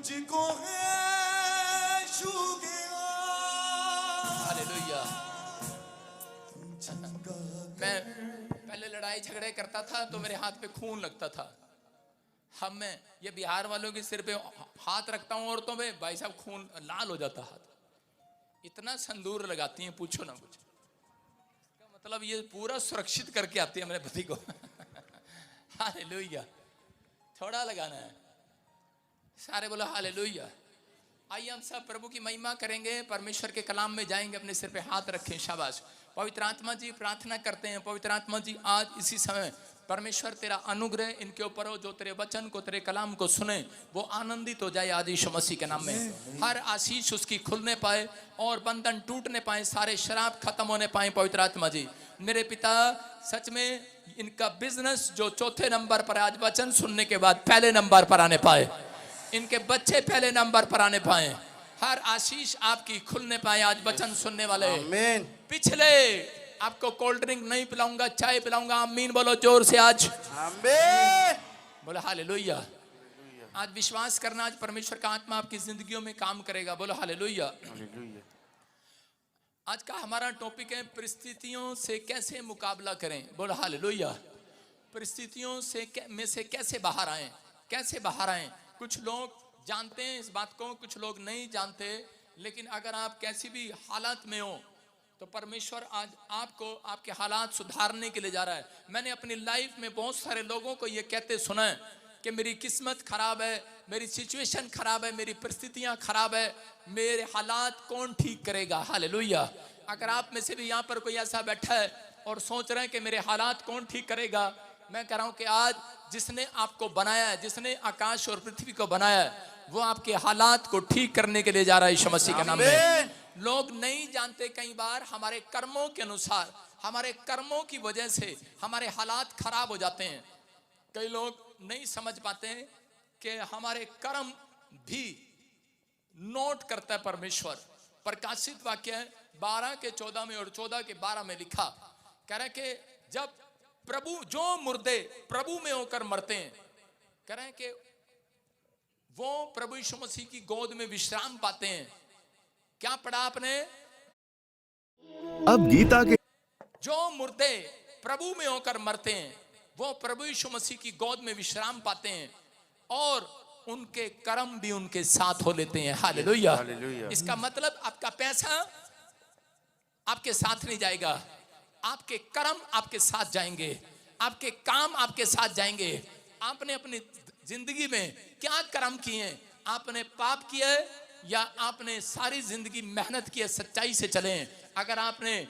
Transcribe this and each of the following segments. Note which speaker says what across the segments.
Speaker 1: मुझको है शुक्रिया।
Speaker 2: हालेलुया। मैं पहले लड़ाई झगड़े करता था तो मेरे हाथ पे खून लगता था। अब मैं ये बिहार वालों के सिर पे हाथ रखता हूँ औरतों पे, भाई साहब खून लाल हो जाता हाथ। इतना संदूर लगाती हैं पूछो ना कुछ। इसका मतलब ये पूरा सुरक्षित करके आती है मेरे पति को। हालेलुया। थोड़ा लगाना है। सारे बोलो हालेलुया। आइए हम सब प्रभु की महिमा करेंगे, परमेश्वर के कलाम में जाएंगे, अपने सिर पे हाथ रखें। शाबाश। पवित्र आत्मा जी प्रार्थना करते हैं, पवित्र आत्मा जी आज इसी समय परमेश्वर तेरा अनुग्रह इनके ऊपर हो, जो तेरे वचन को तेरे कलाम को सुने वो आनंदित हो जाए आज यीशु मसीह के नाम में। हर आशीष उसकी खुलने पाए और बंधन टूटने पाए, सारे शराब खत्म होने पाए। पवित्र आत्मा जी मेरे पिता सच में इनका बिजनेस जो चौथे नंबर पर आज वचन सुनने के बाद पहले नंबर पर आने पाए, इनके बच्चे पहले नंबर पर आने पाए, हर आशीष आपकी खुलने पाए आज वचन सुनने वाले।
Speaker 1: आमीन।
Speaker 2: पिछले आपको कोल्ड ड्रिंक नहीं पिलाऊंगा, चाय पिलाऊंगा। आमीन बोलो जोर से आज।
Speaker 1: आमीन।
Speaker 2: बोलो हालेलुया। आज विश्वास करना, आज परमेश्वर का आत्मा आपकी जिंदगियों में काम करेगा। बोलो हालेलुया। आज का हमारा टॉपिक है परिस्थितियों से कैसे मुकाबला करें। बोलो हालेलुया। परिस्थितियों से में से कैसे बाहर आए, कैसे बाहर आए। कुछ लोग जानते हैं इस बात को, कुछ लोग नहीं जानते। लेकिन अगर आप कैसी भी हालत में हो तो परमेश्वर आज आपको आपके हालात सुधारने के लिए जा रहा है। मैंने अपनी लाइफ में बहुत सारे लोगों को ये कहते सुना है कि मेरी किस्मत खराब है, मेरी सिचुएशन खराब है, मेरी परिस्थितियां खराब है, मेरे हालात कौन ठीक करेगा। हालेलुया। अगर आप में से भी यहाँ पर कोई ऐसा बैठा है और सोच रहे हैं कि मेरे हालात कौन ठीक करेगा, मैं कह रहा हूं कि आज जिसने आपको बनाया है, जिसने आकाश और पृथ्वी को बनाया है, वो आपके हालात को ठीक करने के लिए जा रहा है यीशु मसीह के नाम में। लोग नहीं जानते कई बार हमारे कर्मों के अनुसार, हमारे कर्मों की वजह से हमारे हालात खराब हो जाते हैं। कई लोग नहीं समझ पाते हैं कि हमारे कर्म भी नोट करता है परमेश्वर। प्रकाशित वाक्य है 12 के 14 में और 14 के 12 में लिखा, कह रहे कि जब प्रभु जो मुर्दे प्रभु में होकर मरते हैं, कह रहे हैं कि वो प्रभु यीशु मसीह की गोद में विश्राम पाते हैं। क्या पढ़ा आपने?
Speaker 3: अब गीता के
Speaker 2: जो मुर्दे प्रभु में होकर मरते हैं वो प्रभु यीशु मसीह की गोद में विश्राम पाते हैं और उनके कर्म भी उनके साथ हो लेते हैं। हालेलुया। इसका मतलब आपका पैसा आपके साथ नहीं जाएगा, आपके कर्म आपके साथ जाएंगे, आपके काम आपके साथ जाएंगे। आपने अपनी जिंदगी में क्या कर्म किए, आपने पाप किया है या आपने सारी जिंदगी मेहनत की है, सच्चाई से चले। अगर आपने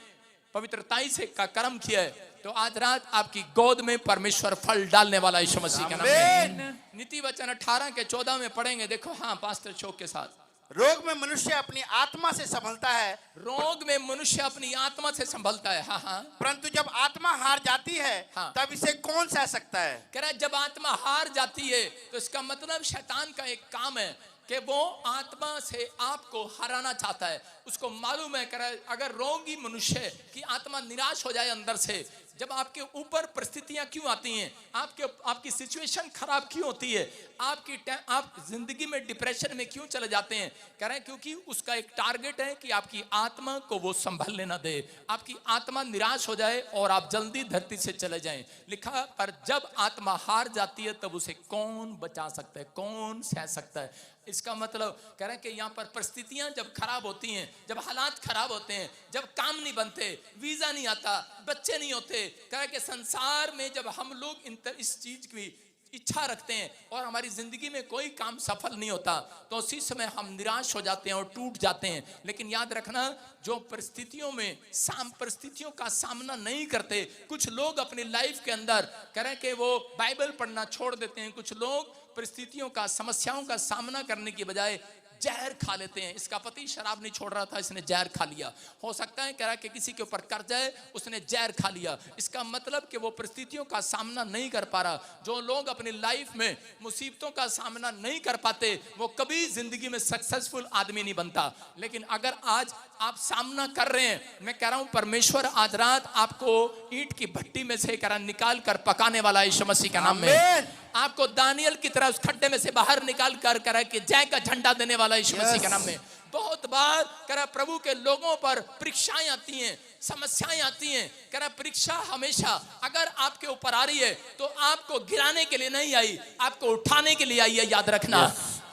Speaker 2: पवित्रताई से का कर्म किया है तो आज रात आपकी गोद में परमेश्वर फल डालने वाला यीशु मसीह के नाम में। नीति वचन 18 के 14 में पढ़ेंगे। देखो, हाँ पास्टर शोक के साथ।
Speaker 1: रोग में मनुष्य अपनी आत्मा से संभलता है,
Speaker 2: रोग में मनुष्य अपनी आत्मा से संभलता है। हाँ हाँ।
Speaker 1: परंतु जब आत्मा हार जाती है
Speaker 2: हाँ।
Speaker 1: तब इसे कौन सह सकता है।
Speaker 2: कह रहा है जब आत्मा हार जाती है तो इसका मतलब शैतान का एक काम है कि वो आत्मा से आपको हराना चाहता है। उसको मालूम है, कह रहा है अगर रोगी मनुष्य की आत्मा निराश हो जाए अंदर से, जब आपके ऊपर परिस्थितियां क्यों आती हैं, आपकी सिचुएशन खराब क्यों होती है, आप जिंदगी में डिप्रेशन में क्यों चले जाते हैं, कह रहे हैं क्योंकि उसका एक टारगेट है कि आपकी आत्मा को वो संभलने ना दे, आपकी आत्मा निराश हो जाए और आप जल्दी धरती से चले जाएं। लिखा, पर जब आत्मा हार जाती है तब उसे कौन बचा सकता है, कौन सह सकता है। इसका मतलब कह रहे हैं कि यहाँ पर परिस्थितियां जब खराब होती हैं, जब हालात खराब होते हैं, जब काम नहीं बनते, वीजा नहीं आता, बच्चे नहीं होते, कह रहे हैं कि संसार में जब हम लोग इस चीज की इच्छा रखते हैं और हमारी जिंदगी में कोई काम सफल नहीं होता तो उसी समय हम निराश हो जाते हैं और टूट जाते हैं। लेकिन याद रखना, जो परिस्थितियों का सामना नहीं करते, कुछ लोग अपनी लाइफ के अंदर कह रहे हैं कि वो बाइबल पढ़ना छोड़ देते हैं। कुछ लोग परिस्थितियों का, समस्याओं का सामना करने की बजाय जहर खा लेते हैं। इसका पति शराब नहीं छोड़ रहा था, इसने जहर खा लिया। हो सकता है कह रहा कि किसी के ऊपर कर्जा है, उसने जहर खा लिया। इसका मतलब कि वो परिस्थितियों का सामना नहीं कर पा रहा। जो लोग अपनी लाइफ में मुसीबतों का सामना नहीं कर पाते वो कभी जिंदगी में सक्सेसफुल आदमी नहीं बनता। लेकिन अगर आज आप सामना कर रहे हैं, मैं कह रहा हूं परमेश्वर आज रात आपको ईंट की भट्टी में से कह रहा निकाल कर पकाने वाला यीशु मसीह के नाम में। आपको दानियल की तरह उस खड्डे में से बाहर निकाल कर करा कि जय का झंडा देने वाला यीशु मसीह के नाम में। बहुत बार करा प्रभु के लोगों पर परीक्षाएं आती हैं, समस्याएं आती हैं। करा परीक्षा हमेशा अगर आपके ऊपर आ रही है तो आपको गिराने के लिए नहीं आई, आपको उठाने के लिए आई है, याद रखना।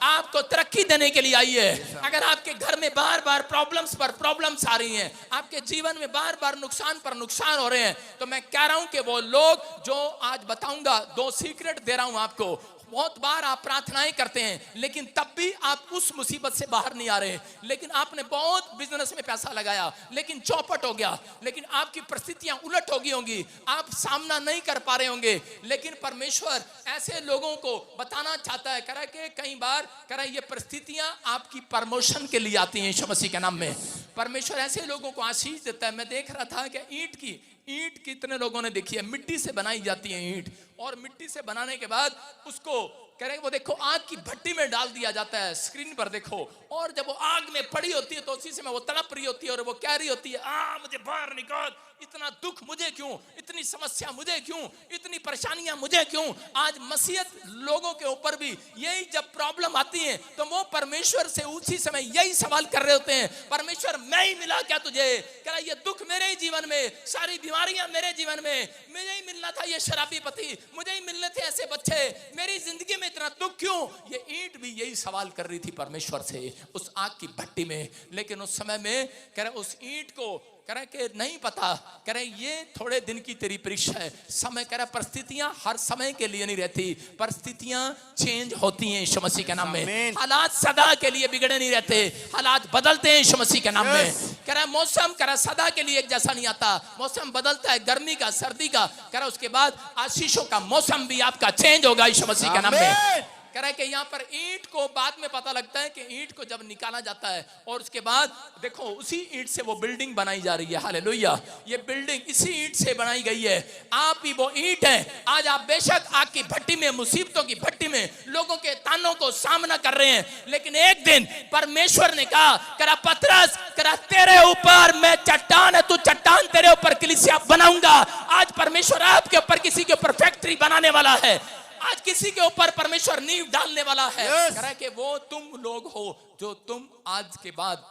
Speaker 2: आपको तरक्की देने के लिए आई है। अगर आपके घर में बार बार प्रॉब्लम्स पर प्रॉब्लम्स आ रही हैं, आपके जीवन में बार बार नुकसान पर नुकसान हो रहे हैं, तो मैं कह रहा हूं कि वो लोग जो आज बताऊंगा, 2 सीक्रेट दे रहा हूं आपको। बहुत बार आप प्रार्थनाएं करते हैं लेकिन तब भी आप उस मुसीबत से बाहर नहीं आ रहे। लेकिन आपने बहुत बिजनेस में पैसा लगाया लेकिन चौपट हो गया, लेकिन आपकी परिस्थितियां उलट हो गई होंगी, आप सामना नहीं कर पा रहे होंगे। लेकिन परमेश्वर ऐसे लोगों को बताना चाहता है करा कि कई बार करा ये परिस्थितियां आपकी प्रमोशन के लिए आती हैं यीशु मसीह के नाम में। परमेश्वर ऐसे लोगों को आशीष देता है। मैं देख रहा था कि ईंट कितने लोगों ने देखी है, मिट्टी से बनाई जाती है ईंट, और मिट्टी से बनाने के बाद उसको कह रहे हैं वो देखो आग की भट्टी में डाल दिया जाता है, स्क्रीन पर देखो। और जब वो आग में पड़ी होती है तो उसी समय वो तड़प रही होती है और वो कह रही होती है मुझे बाहर निकाल, इतना दुख मुझे क्यों, इतनी समस्या मुझे क्यों, इतनी परेशानियां मुझे क्यों। आज मसीहत लोगों के ऊपर भी यही जब प्रॉब्लम आती है तो वो परमेश्वर से उसी समय यही सवाल कर रहे होते हैं, परमेश्वर मैं ही मिला क्या तुझे? क्या ये दुख मेरे ही जीवन में, सारी बीमारियां मेरे जीवन में, मुझे ही मिलना था ये शराबी पति, मुझे ही मिलने थे ऐसे बच्चे, मेरी जिंदगी में इतना दुख क्यों? ये ईंट भी यही सवाल कर रही थी परमेश्वर से उस आग की भट्टी में। लेकिन उस समय में कह रहे उस ईंट को कह रहे कि नहीं पता, कह रहे ये थोड़े दिन की तेरी परीक्षा है। समय कह रहे परिस्थितियां हर समय के लिए नहीं रहती, परिस्थितियां चेंज होती हैं यीशु मसीह के नाम में। हालात सदा के लिए बिगड़े नहीं रहते, हालात बदलते हैं यीशु मसीह के नाम में। कह रहा मौसम कह रहा सदा के लिए एक जैसा नहीं आता, मौसम बदलता है, गर्मी का, सर्दी का। कह रहा उसके बाद आशीषों का मौसम भी आपका चेंज होगा यीशु मसीह के नाम में। कह रहा है कि यहाँ पर ईंट को बाद में पता लगता है कि ईंट को जब निकाला जाता है और उसके बाद देखो उसी ईंट से वो बिल्डिंग बनाई जा रही है। हालेलुया, ये बिल्डिंग इसी ईंट से बनाई गई है। आप ही वो ईंट है। आज आप बेशक आग की भट्टी में, मुसीबतों की भट्टी में लोगों के तानों को सामना कर रहे हैं, लेकिन एक दिन परमेश्वर ने कहा करा पतरस करा तेरे ऊपर मैं चट्टान है, तू चट्टान, तेरे ऊपर कलीसिया बनाऊंगा। आज परमेश्वर आपके ऊपर किसी के ऊपर फैक्ट्री बनाने वाला है, आज किसी के ऊपर परमेश्वर नींव डालने वाला है। कह रहा है कि वो तुम लोग हो जो तुम आज के बाद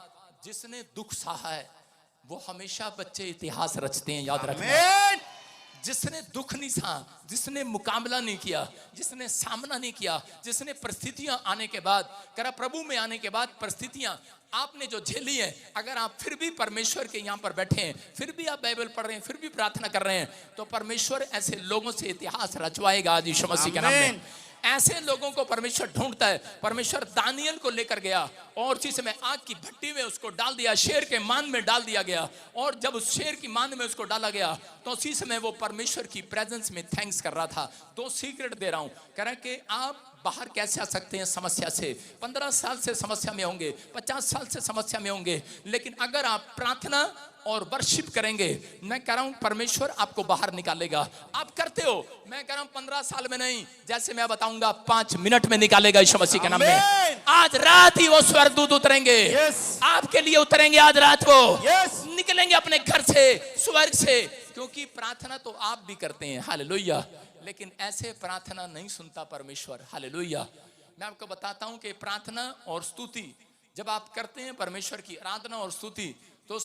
Speaker 2: जिसने दुख सहा है, वो हमेशा बच्चे इतिहास रचते हैं, याद रखना। जिसने दुख नहीं सहा, जिसने मुकाबला नहीं किया, जिसने सामना नहीं किया, जिसने परिस्थितियां आने के बाद करा प्रभु में आने के बाद परिस्थितियां आपने जो झेली है, अगर आप फिर भी परमेश्वर के यहाँ पर बैठे हैं, फिर भी आप बाइबल पढ़ रहे हैं, फिर भी प्रार्थना कर रहे हैं, तो परमेश्वर ऐसे लोगों से इतिहास रचवाएगा आज यीशु मसीह के नाम में। ऐसे लोगों को परमेश्वर ढूंढता है। परमेश्वर दानियल को लेकर गया और उसी समय आग की भट्टी में उसको डाल दिया, शेर के मान में डाल दिया गया। और जब उस शेर की मान में उसको डाला गया तो उसी समय वो परमेश्वर की प्रेजेंस में थैंक्स कर रहा था। 2 सीक्रेट दे रहा हूं, कह रहा है कि आप बाहर कैसे आ सकते हैं समस्या से। 15 साल से समस्या में होंगे, 50 साल से समस्या में होंगे, लेकिन अगर आप प्रार्थना और वर्शिप करेंगे, मैं कह रहा हूं परमेश्वर आपको बाहर निकालेगा। आप करते हो, मैं कह रहा हूं 15 साल में नहीं, जैसे मैं बताऊंगा 5 मिनट में निकालेगा यीशु मसीह के नाम में। आज रात ही वो स्वर्गदूत उतरेंगे, आपके लिए उतरेंगे आज रात को, निकलेंगे अपने घर से, स्वर्ग से, क्योंकि प्रार्थना तो आप भी करते हैं। हालेलुया, लेकिन ऐसे प्रार्थना नहीं सुनता परमेश्वर। हालेलुया, मैं आपको बताता हूं कि प्रार्थना और स्तुति जब आप करते हैं, परमेश्वर की आराधना और स्तुति, तो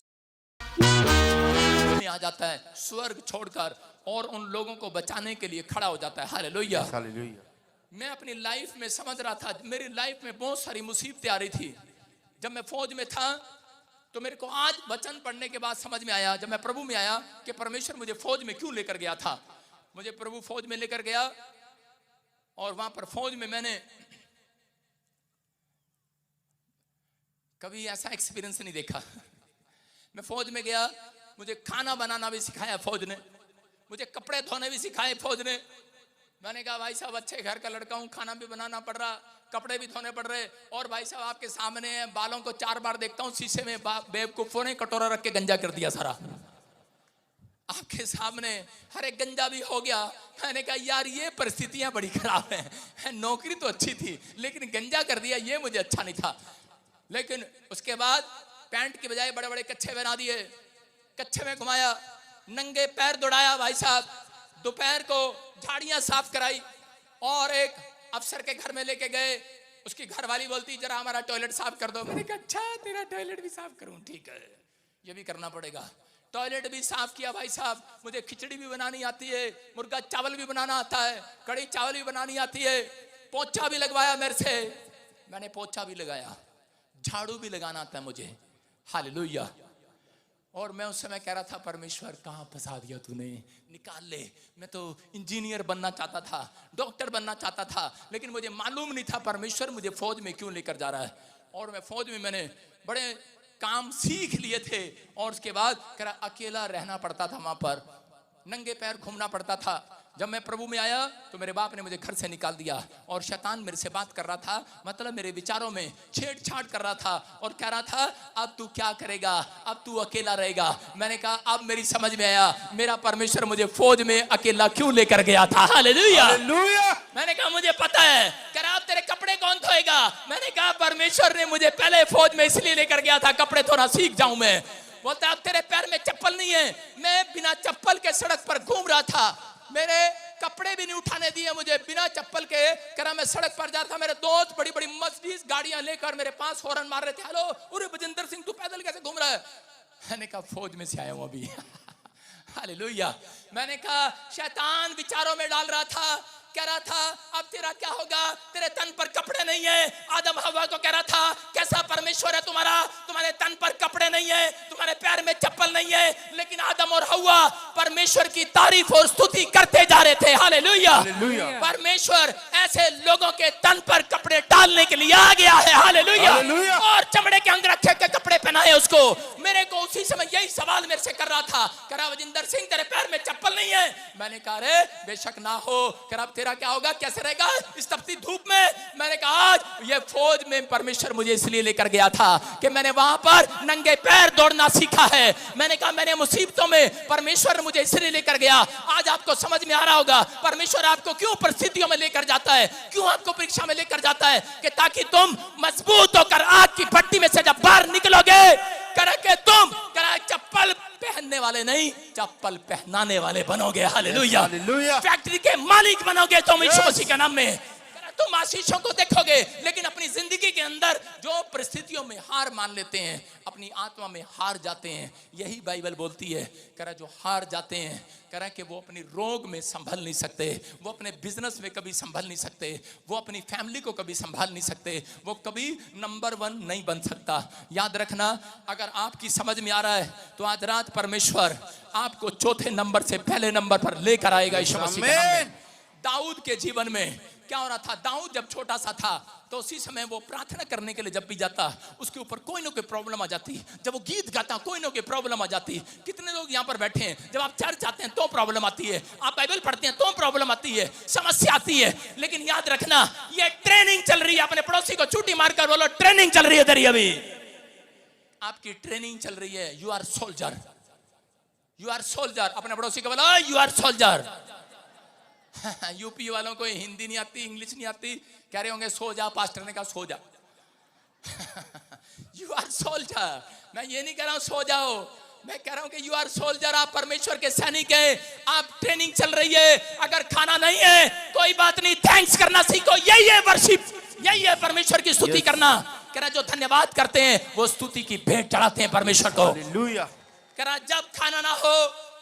Speaker 2: आ जाता है स्वर्ग छोड़कर और उन लोगों को बचाने के लिए खड़ा हो जाता है। हालेलुया, मैं अपनी लाइफ में समझ रहा था, मेरी लाइफ में बहुत सारी मुसीबतें आ रही थी। जब मैं फौज में था तो मेरे को आज वचन पढ़ने के बाद समझ में आया, जब मैं प्रभु में आया, कि परमेश्वर मुझे फौज में क्यों लेकर गया था। मुझे प्रभु फौज में लेकर गया और वहां पर फौज में मैंने कभी ऐसा एक्सपीरियंस नहीं देखा। मैं फौज में गया, मुझे खाना बनाना भी सिखाया फौज ने, मुझे कपड़े धोने भी सिखाए फौज ने। मैंने कहा भाई साहब अच्छे घर का लड़का हूँ, खाना भी बनाना पड़ रहा, कपड़े भी धोने पड़ रहे, और भाई साहब आपके सामने है, बालों को 4 बार देखता हूँ शीशे में, बेवकूफों ने कटोरा रख के गंजा कर दिया सारा आपके सामने, अरे गंजा भी हो गया। मैंने कहा यार ये परिस्थितियां बड़ी खराब हैं, नौकरी तो अच्छी थी लेकिन गंजा कर दिया, ये मुझे अच्छा नहीं था। लेकिन उसके बाद पैंट की बजाय बड़े बड़े कच्छे बना दिए, कच्छे में घुमाया, नंगे पैर दौड़ाया भाई साहब, दोपहर को झाड़ियां साफ कराई, और एक अफसर के घर में लेके गए। उसकी घरवाली बोलती जरा हमारा टॉयलेट साफ कर दो। मैंने कहा अच्छा तेरा टॉयलेट भी साफ करूं, ठीक है ये भी करना पड़ेगा। टॉयलेट भी साफ किया भाई साहब। मुझे खिचड़ी भी बनानी आती है, मुर्गा चावल भी बनाना आता है, कड़ी चावल भी बनानी आती है, पोछा भी लगवाया मेरे से। मैंने पोछा भी लगाया, झाड़ू भी लगाना आता है मुझे। हालेलुया। और मैं उस समय कह रहा था परमेश्वर कहाँ फंसा दिया तूने, निकाल ले। मैं तो इंजीनियर बनना चाहता था, डॉक्टर बनना चाहता था, लेकिन मुझे मालूम नहीं था परमेश्वर मुझे फौज में क्यों लेकर जा रहा है। और मैं फौज में मैंने बड़े काम सीख लिए थे। और उसके बाद कह अकेला रहना पड़ता था, वहां पर नंगे पैर घूमना पड़ता था। जब मैं प्रभु में आया तो मेरे बाप ने मुझे घर से निकाल दिया और शैतान मेरे से बात कर रहा था, मतलब मेरे विचारों में छेड़छाड़ कर रहा था और कह रहा था अब तू क्या करेगा, अब तू अकेला रहेगा। मैंने कहा अब मेरी समझ में आया मेरा परमेश्वर मुझे फौज में अकेला क्यों लेकर गया था। हालेलुया। मैंने कहा मुझे पता है। कह रहा अब तेरे कपड़े कौन धोएगा। मैंने कहा परमेश्वर ने मुझे पहले फौज में इसलिए लेकर गया था कपड़े धोना सीख जाऊं मैं। बोलता अब तेरे पैर में चप्पल नहीं है। मैं बिना चप्पल के सड़क पर घूम रहा था, मेरे कपड़े भी नहीं उठाने दिए मुझे बिना चप्पल के। करा मैं सड़क पर जा रहा था, मेरे दोस्त बड़ी बड़ी मर्सिडीज गाड़ियां लेकर मेरे पास हॉर्न मार रहे थे, हेलो उरे बजिंदर सिंह तू पैदल कैसे घूम रहा है। मैंने कहा फौज में से आया हूं अभी। हालेलुया। मैंने कहा शैतान विचारों में डाल रहा था, कह रहा था अब तेरा क्या होगा, तेरे तन पर कपड़े नहीं है। आदम हवा को कह रहा था कैसा परमेश्वर है तुम्हारा, तुम्हारे तन पर कपड़े नहीं है, तुम्हारे पैर में चप्पल नहीं है। लेकिन आदम और हवा परमेश्वर की तारीफ और स्तुति करते जा रहे थे। हालेलुया। परमेश्वर ऐसे लोगों के तन पर कपड़े डालने के लिए आ गया है। हालेलुया। और चमड़े के अंगरखे के कपड़े पहनाए उसको। मेरे को उसी समय यही सवाल मेरे से कर रहा था, कह रहा वजिंदर सिंह तेरे पैर में चप्पल नहीं है। मैंने कहा रे बेशक ना हो, कह रहा तेरा क्या होगा, कैसे रहेगा इस तपती धूप में। मैंने कहा आज ये फौज में परमेश्वर मुझे इसलिए लेकर गया था कि मैंने वहां पर नंगे पैर दौड़ना सीखा है। मैंने कहा मैंने मुसीबतों में परमेश्वर मुझे इसलिए लेकर गया। आज आपको समझ में आ रहा होगा परमेश्वर आपको क्यों परिस्थितियों में लेकर जाता है, क्यों आपको परीक्षा में लेकर जाता है, कि ताकि तुम मजबूत होकर आग की भट्टी में से जब बाहर निकलोगे करके तुम चप्पल पहनने वाले नहीं चप्पल पहनाने वाले बनोगे। हालेलुया। फैक्ट्री के मालिक बनोगे तुम यीशु मसीह के नाम में। तुम आशीषों को देखोगे, लेकिन अपनी जिंदगी के अंदर जो परिस्थितियों में हार मान लेते हैं, अपनी आत्मा में हार जाते हैं, यही बाइबल बोलती है। कह जो हार जाते हैं, कह रहा कि वो अपनी रोग में संभल नहीं सकते, वो अपने बिजनेस में कभी संभल नहीं सकते, वो अपनी फैमिली को कभी संभाल नहीं सकते, वो कभी नंबर 1 नहीं बन सकता। याद रखना, अगर आपकी समझ में आ रहा है तो आज रात परमेश्वर आपको चौथे नंबर से पहले नंबर पर लेकर आएगा यीशु मसीह के नाम में। दाऊद के जीवन में क्या हो रहा था, दाऊद जब छोटा सा था तो उसी समय वो प्रार्थना करने के लिए जब भी जाता उसके ऊपर कोई ना कोई प्रॉब्लम आ जाती। जब वो गीत गाता कोई ना कोई प्रॉब्लम आ जाती। कितने लोग यहाँ पर बैठे हैं, जब आप चर्च आते हैं तो प्रॉब्लम आती है, आप बाइबल पढ़ते हैं तो प्रॉब्लम आती है, समस्या आती है। लेकिन याद रखना ये ट्रेनिंग चल रही है। अपने पड़ोसी को छुट्टी मारकर बोलो ट्रेनिंग चल रही है तेरी, अभी आपकी ट्रेनिंग चल रही है। You are soldier, you are soldier. अपने पड़ोसी को बोलो यू आर सोल्जर। यूपी वालों को हिंदी नहीं आती, इंग्लिश नहीं आती, कह रहे होंगे सो जा, पास्टर ने कहा सो जा। You are soldier. मैं ये नहीं कह रहा हूं सो जाओ, मैं कह रहा हूं कि यू आर सोल्जर। आप परमेश्वर के सैनिक हैं, आप ट्रेनिंग चल रही है। अगर खाना नहीं है कोई बात नहीं, थैंक्स करना सीखो। यही है वर्शिप, यही है परमेश्वर की स्तुति करना। कह रहा जो धन्यवाद करते हैं वो स्तुति की भेंट चढ़ाते हैं परमेश्वर को। कह रहा जब खाना ना हो,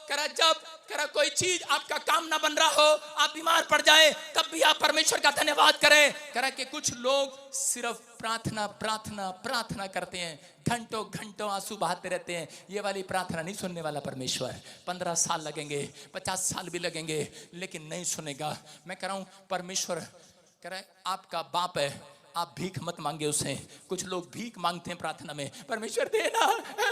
Speaker 2: कह रहा जब कोई चीज आपका काम ना बन रहा हो, आप बीमार पड़ जाए, तब भी आप परमेश्वर का धन्यवाद करें। कह रहा कि कुछ लोग सिर्फ प्रार्थना प्रार्थना प्रार्थना करते हैं, घंटों घंटों आंसू बहाते रहते हैं। ये वाली प्रार्थना नहीं सुनने वाला परमेश्वर। 15 साल लगेंगे, 50 साल भी लगेंगे, लेकिन नहीं सुनेगा। मैं कह रहा हूं परमेश्वर कह रहा है आपका बाप है, आप भीख मत मांगे उससे। कुछ लोग भीख मांगते हैं प्रार्थना में, परमेश्वर देना,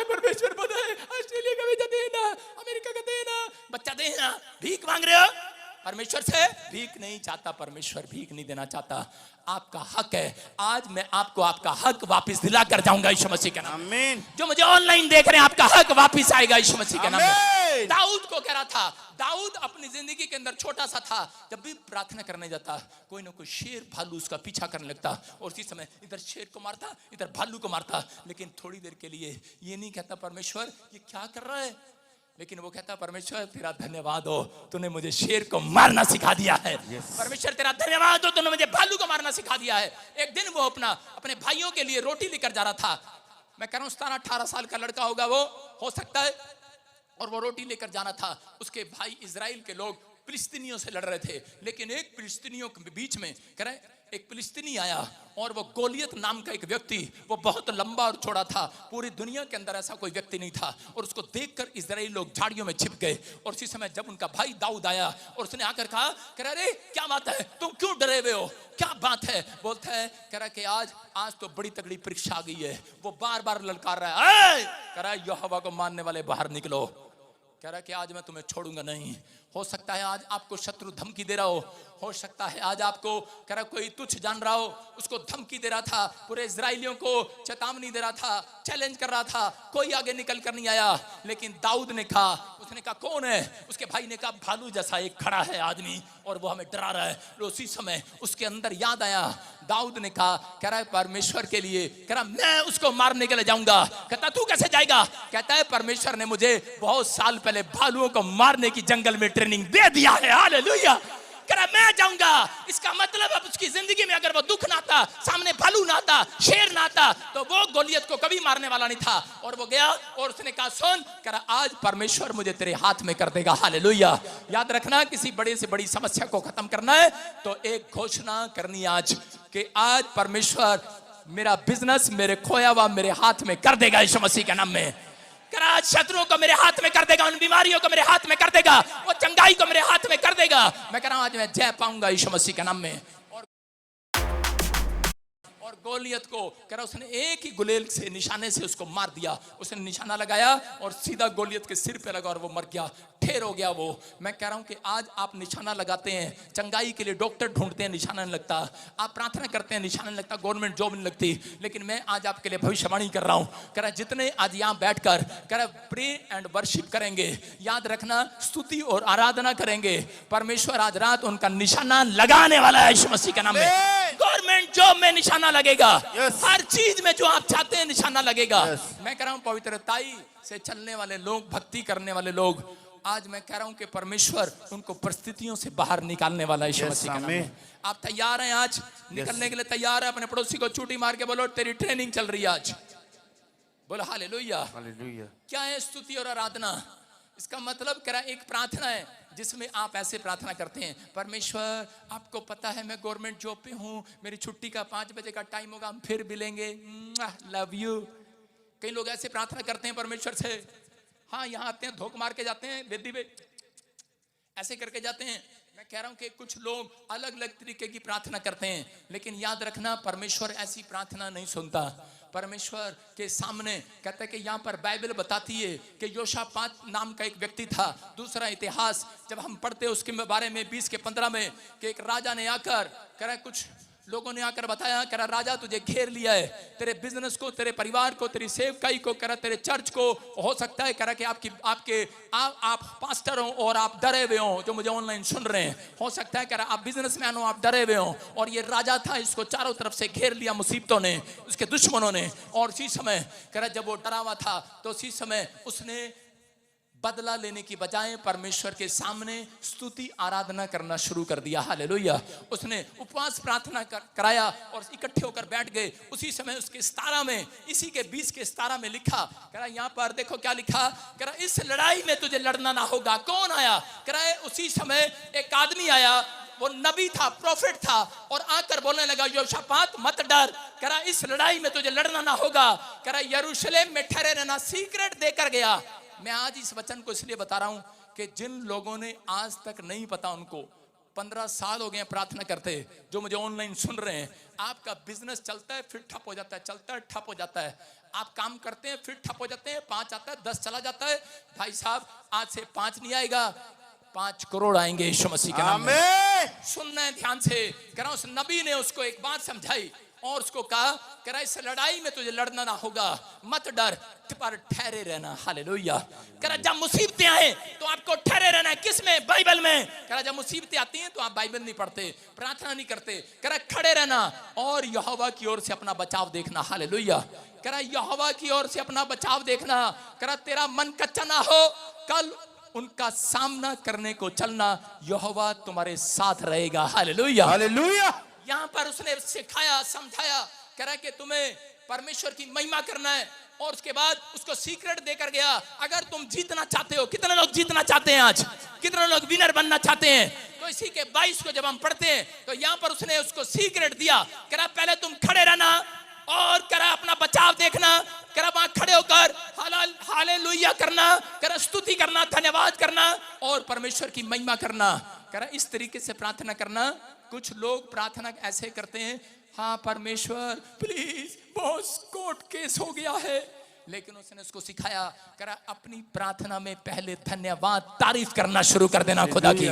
Speaker 2: परमेश्वर बताए ऑस्ट्रेलिया का वीजा देना, अमेरिका का देना, बच्चा देना। भीख मांग रहे हो परमेश्वर से? भीख नहीं चाहता परमेश्वर, भीख नहीं देना चाहता। आपका हक है। आज मैं आपको आपका हक वापस दिला कर जाऊंगा यीशु मसीह के नाम में। जो मुझे ऑनलाइन देख रहे हैं आपका हक वापस आएगा यीशु मसीह के नाम में। दाऊद को कह रहा था, दाऊद अपनी जिंदगी के अंदर छोटा सा था, जब भी प्रार्थना करने जाता कोई ना कोई शेर भालू उसका पीछा करने लगता और उसी समय इधर शेर को मारता इधर भालू को मारता। लेकिन थोड़ी देर के लिए ये नहीं कहता परमेश्वर ये क्या कर रहा है, लेकिन वो कहता परमेश्वर तेरा धन्यवाद हो, तूने मुझे शेर को मारना सिखा दिया है। परमेश्वर तेरा धन्यवाद हो, तूने मुझे भालू को मारना सिखा दिया है। एक दिन वो अपने भाइयों के लिए रोटी लेकर जा रहा था। मैं कह रहा हूं 17-18 साल का लड़का होगा वो, हो सकता है। और वो रोटी लेकर जाना था। उसके भाई इजराइल के लोग फिलिस्तीनियों से लड़ रहे थे, लेकिन एक फिलिस्तीनियों के बीच में कह रहे एक फिलिस्तीनी आया और वो गोलियत नाम का एक व्यक्ति, वो बहुत लंबा और चौड़ा था, पूरी दुनिया के अंदर ऐसा कोई व्यक्ति नहीं था। और उसको देखकर इजराइली लोग झाड़ियों में छिप गए। और उसी समय जब उनका भाई दाऊद आया और उसने आकर कहा, कह रहा अरे क्या बात है, तुम क्यों डरे हुए हो, क्या बात है? बोलता है, कह रहा कि आज तो बड़ी तगड़ी परीक्षा आ गई है। वो बार बार ललकार रहा है, कह रहा यहोवा को मानने वाले बाहर निकलो। कह रहा कि आज मैं तुम्हें छोड़ूंगा नहीं। हो सकता है आज आपको शत्रु धमकी दे रहा हो सकता है आज आपको कह रहा कोई तुच्छ जान रहा हो, उसको धमकी दे रहा था, पूरे इजराइलियों को चेतावनी दे रहा था, चैलेंज कर रहा था, कोई आगे निकल कर नहीं आया। लेकिन दाऊद ने कहा, उसने कहा कौन है? उसके भाई ने कहा भालू जैसा एक खड़ा है आदमी और वो हमें डरा रहा है। तो उसी समय उसके अंदर याद आया, दाऊद ने कहा, कह रहा है परमेश्वर के लिए, कह रहा मैं उसको मारने के लिए जाऊंगा। कहता तू कैसे जाएगा? कहता है परमेश्वर ने मुझे बहुत साल पहले भालुओं को मारने की जंगल में ट्रेनिंग दे दिया है। हालेलुया। कह रहा मैं जाऊंगा। इसका मतलब अब उसकी जिंदगी में अगर वो दुख ना आता, सामने भालू ना आता, शेर ना आता, तो वो गोलियत को कभी मारने वाला नहीं था। और वो गया और उसने कहा सुन, कह रहा आज परमेश्वर मुझे तेरे हाथ में कर देगा। हालेलुया। याद रखना, किसी बड़े से बड़ी समस्या को खत्म करना है तो एक घोषणा करनी आज कि आज परमेश्वर मेरा बिजनेस मेरे खोया हुआ मेरे हाथ में कर देगा यीशु मसीह के नाम में। आज शत्रुओं को मेरे हाथ में कर देगा, उन बीमारियों को मेरे हाथ में कर देगा, वो चंगाई को मेरे हाथ में कर देगा। मैं कह रहा हूं आज मैं जय पाऊंगा यीशु मसीह के नाम में। और गोलियत को कह रहा उसने एक ही गुलेल से निशाने से उसको मार दिया। उसने निशाना लगाया और सीधा गोलियत के सिर पे लगा और वो मर गया, ठेर हो गया वो। मैं कह रहा हूं कि आज आप निशाना लगाते हैं, चंगाई के लिए डॉक्टर ढूंढते हैं, निशाना नहीं लगता। आप प्रार्थना करते हैं, निशाना नहीं लगता, गवर्नमेंट जॉब नहीं लगती। लेकिन मैं आज आपके लिए भविष्यवाणी कर रहा हूं। कह रहा जितने आज यहां बैठकर कह रहा प्रे एंड वर्शिप करेंगे, याद रखना स्तुति और आराधना करेंगे, परमेश्वर आज रात उनका निशाना लगाने वाला है यीशु मसीह के नाम में। गवर्नमेंट जॉब में निशाना लगेगा, हर चीज में जो आप चाहते हैं निशाना लगेगा। मैं कह रहा हूं पवित्रताई से चलने वाले लोग, भक्ति करने वाले लोग, आज मैं कह रहा हूं कि परमेश्वर उनको परिस्थितियों से बाहर निकालने वाला है यीशु मसीह के नाम में। आप तैयार हैं आज निकलने के लिए? तैयार है? अपने पड़ोसी को चूटी मार के बोलो तेरी ट्रेनिंग चल रही है आज। बोलो हालेलुया। हालेलुया। क्या है स्तुति और आराधना? इसका मतलब कह रहा एक प्रार्थना है जिसमें आप ऐसे प्रार्थना करते हैं, परमेश्वर आपको पता है मैं गवर्नमेंट जॉब पे हूं, मेरी छुट्टी का 5 बजे का टाइम होगा, हम फिर मिलेंगे, लव यू। कई लोग ऐसे प्रार्थना करते हैं परमेश्वर से। हाँ, यहाँ आते हैं, धोख मार के जाते हैं वेदी पे, ऐसे करके जाते हैं। मैं कह रहा हूं कि कुछ लोग अलग अलग तरीके की प्रार्थना करते हैं, लेकिन याद रखना परमेश्वर ऐसी प्रार्थना नहीं सुनता। परमेश्वर के सामने कहता है कि यहाँ पर बाइबल बताती है कि योशापात नाम का एक व्यक्ति था। दूसरा इतिहास जब हम पढ़ते हैं उसके बारे में 20 के 15 में कि एक राजा ने आकर कह रहा कुछ लोगों ने आकर बताया, कह रहा राजा तुझे घेर लिया है, तेरे बिजनेस को, तेरे परिवार को, तेरी सेवकाई को, कह रहा तेरे चर्च को, हो सकता है कह रहा कि आप पास्टर हो और आप डरे हुए हो, जो मुझे ऑनलाइन सुन रहे हैं, हो सकता है कह रहा आप बिजनेसमैन हो, आप डरे हुए हो। और ये राजा था, इसको चारों तरफ से घेर लिया मुसीबतों ने, उसके दुश्मनों ने। और उसी समय कह रहा जब वो डरा हुआ था तो उसी समय उसने बदला लेने की बजाय परमेश्वर के सामने स्तुति आराधना करना शुरू कर दिया। हालेलुया। उसने उपवास प्रार्थना कराया और इकट्ठे होकर बैठ गए। उसी समय उसके 17 में, इसी के 20 के 17 में लिखा, कह रहा यहाँ पर देखो क्या लिखा, कह रहा इस लड़ाई में तुझे लड़ना ना होगा। कौन आया? कह रहा है उसी समय एक आदमी आया, वो नबी था, प्रॉफिट था, और आकर बोलने लगा योशापात मत डर, कह रहा इस लड़ाई में तुझे लड़ना ना होगा। कह रहा यरूशलेम में ठहरे रहना, सीक्रेट देकर गया। मैं आज इस वचन को इसलिए बता रहा हूं कि जिन लोगों ने आज तक नहीं पता, उनको 15 साल हो गए प्रार्थना करते, जो मुझे ऑनलाइन सुन रहे हैं, आपका बिजनेस चलता है फिर ठप हो जाता है, चलता है ठप हो जाता है। आप काम करते हैं फिर ठप हो जाते हैं, 5 आता है 10 चला जाता है। भाई साहब आज से 5 नहीं आएगा, 5 करोड़ आएंगे यीशु मसीह के नाम में।
Speaker 1: आमीन।
Speaker 2: सुनना है ध्यान से। कह रहा हूं उस नबी ने उसको एक बात समझाई और उसको कहा, कह रहा इस लड़ाई में तुझे लड़ना ना होगा, मत डर, पर ठहरे रहना। हालेलुया। कह रहा जब मुसीबतें आए तो आपको ठहरे रहना है। किस में? बाइबल में। कह रहा जब मुसीबतें आती हैं तो आप बाइबल नहीं पढ़ते, प्रार्थना नहीं करते। कह रहा खड़े रहना और यहोवा की ओर से अपना बचाव देखना। हालेलुया। कह रहा यहोवा की ओर से अपना बचाव देखना। कह रहा तेरा मन कच्चा ना हो, कल उनका सामना करने को चलना, यहोवा तुम्हारे साथ रहेगा। हालेलुया।
Speaker 1: हालेलुया।
Speaker 2: यहां पर उसने सिखाया, समझाया, कह रहा कि तुम्हें परमेश्वर की महिमा करना है और उसके बाद उसको सीक्रेट देकर गया। अगर तुम जीतना चाहते हो, कितने लोग जीतना चाहते हैं आज? कितने लोग विनर बनना चाहते हैं? तो इसी के 22 को जब हम पढ़ते हैं तो यहां पर उसने उसको सीक्रेट दिया। कह रहा पहले तुम खड़े रहना और कह रहा अपना बचाव देखना। कह रहा वहां खड़े होकर हालेलुया करना, कह रहा स्तुति करना, धन्यवाद करना और परमेश्वर की महिमा करना। कह रहा इस तरीके से प्रार्थना करना। कुछ लोग प्रार्थना ऐसे करते हैं, हाँ परमेश्वर प्लीज बहुत कोर्ट केस हो गया है, लेकिन उसने उसको सिखाया, कह रहा अपनी प्रार्थना में पहले धन्यवाद, तारीफ करना शुरू कर देना खुदा की,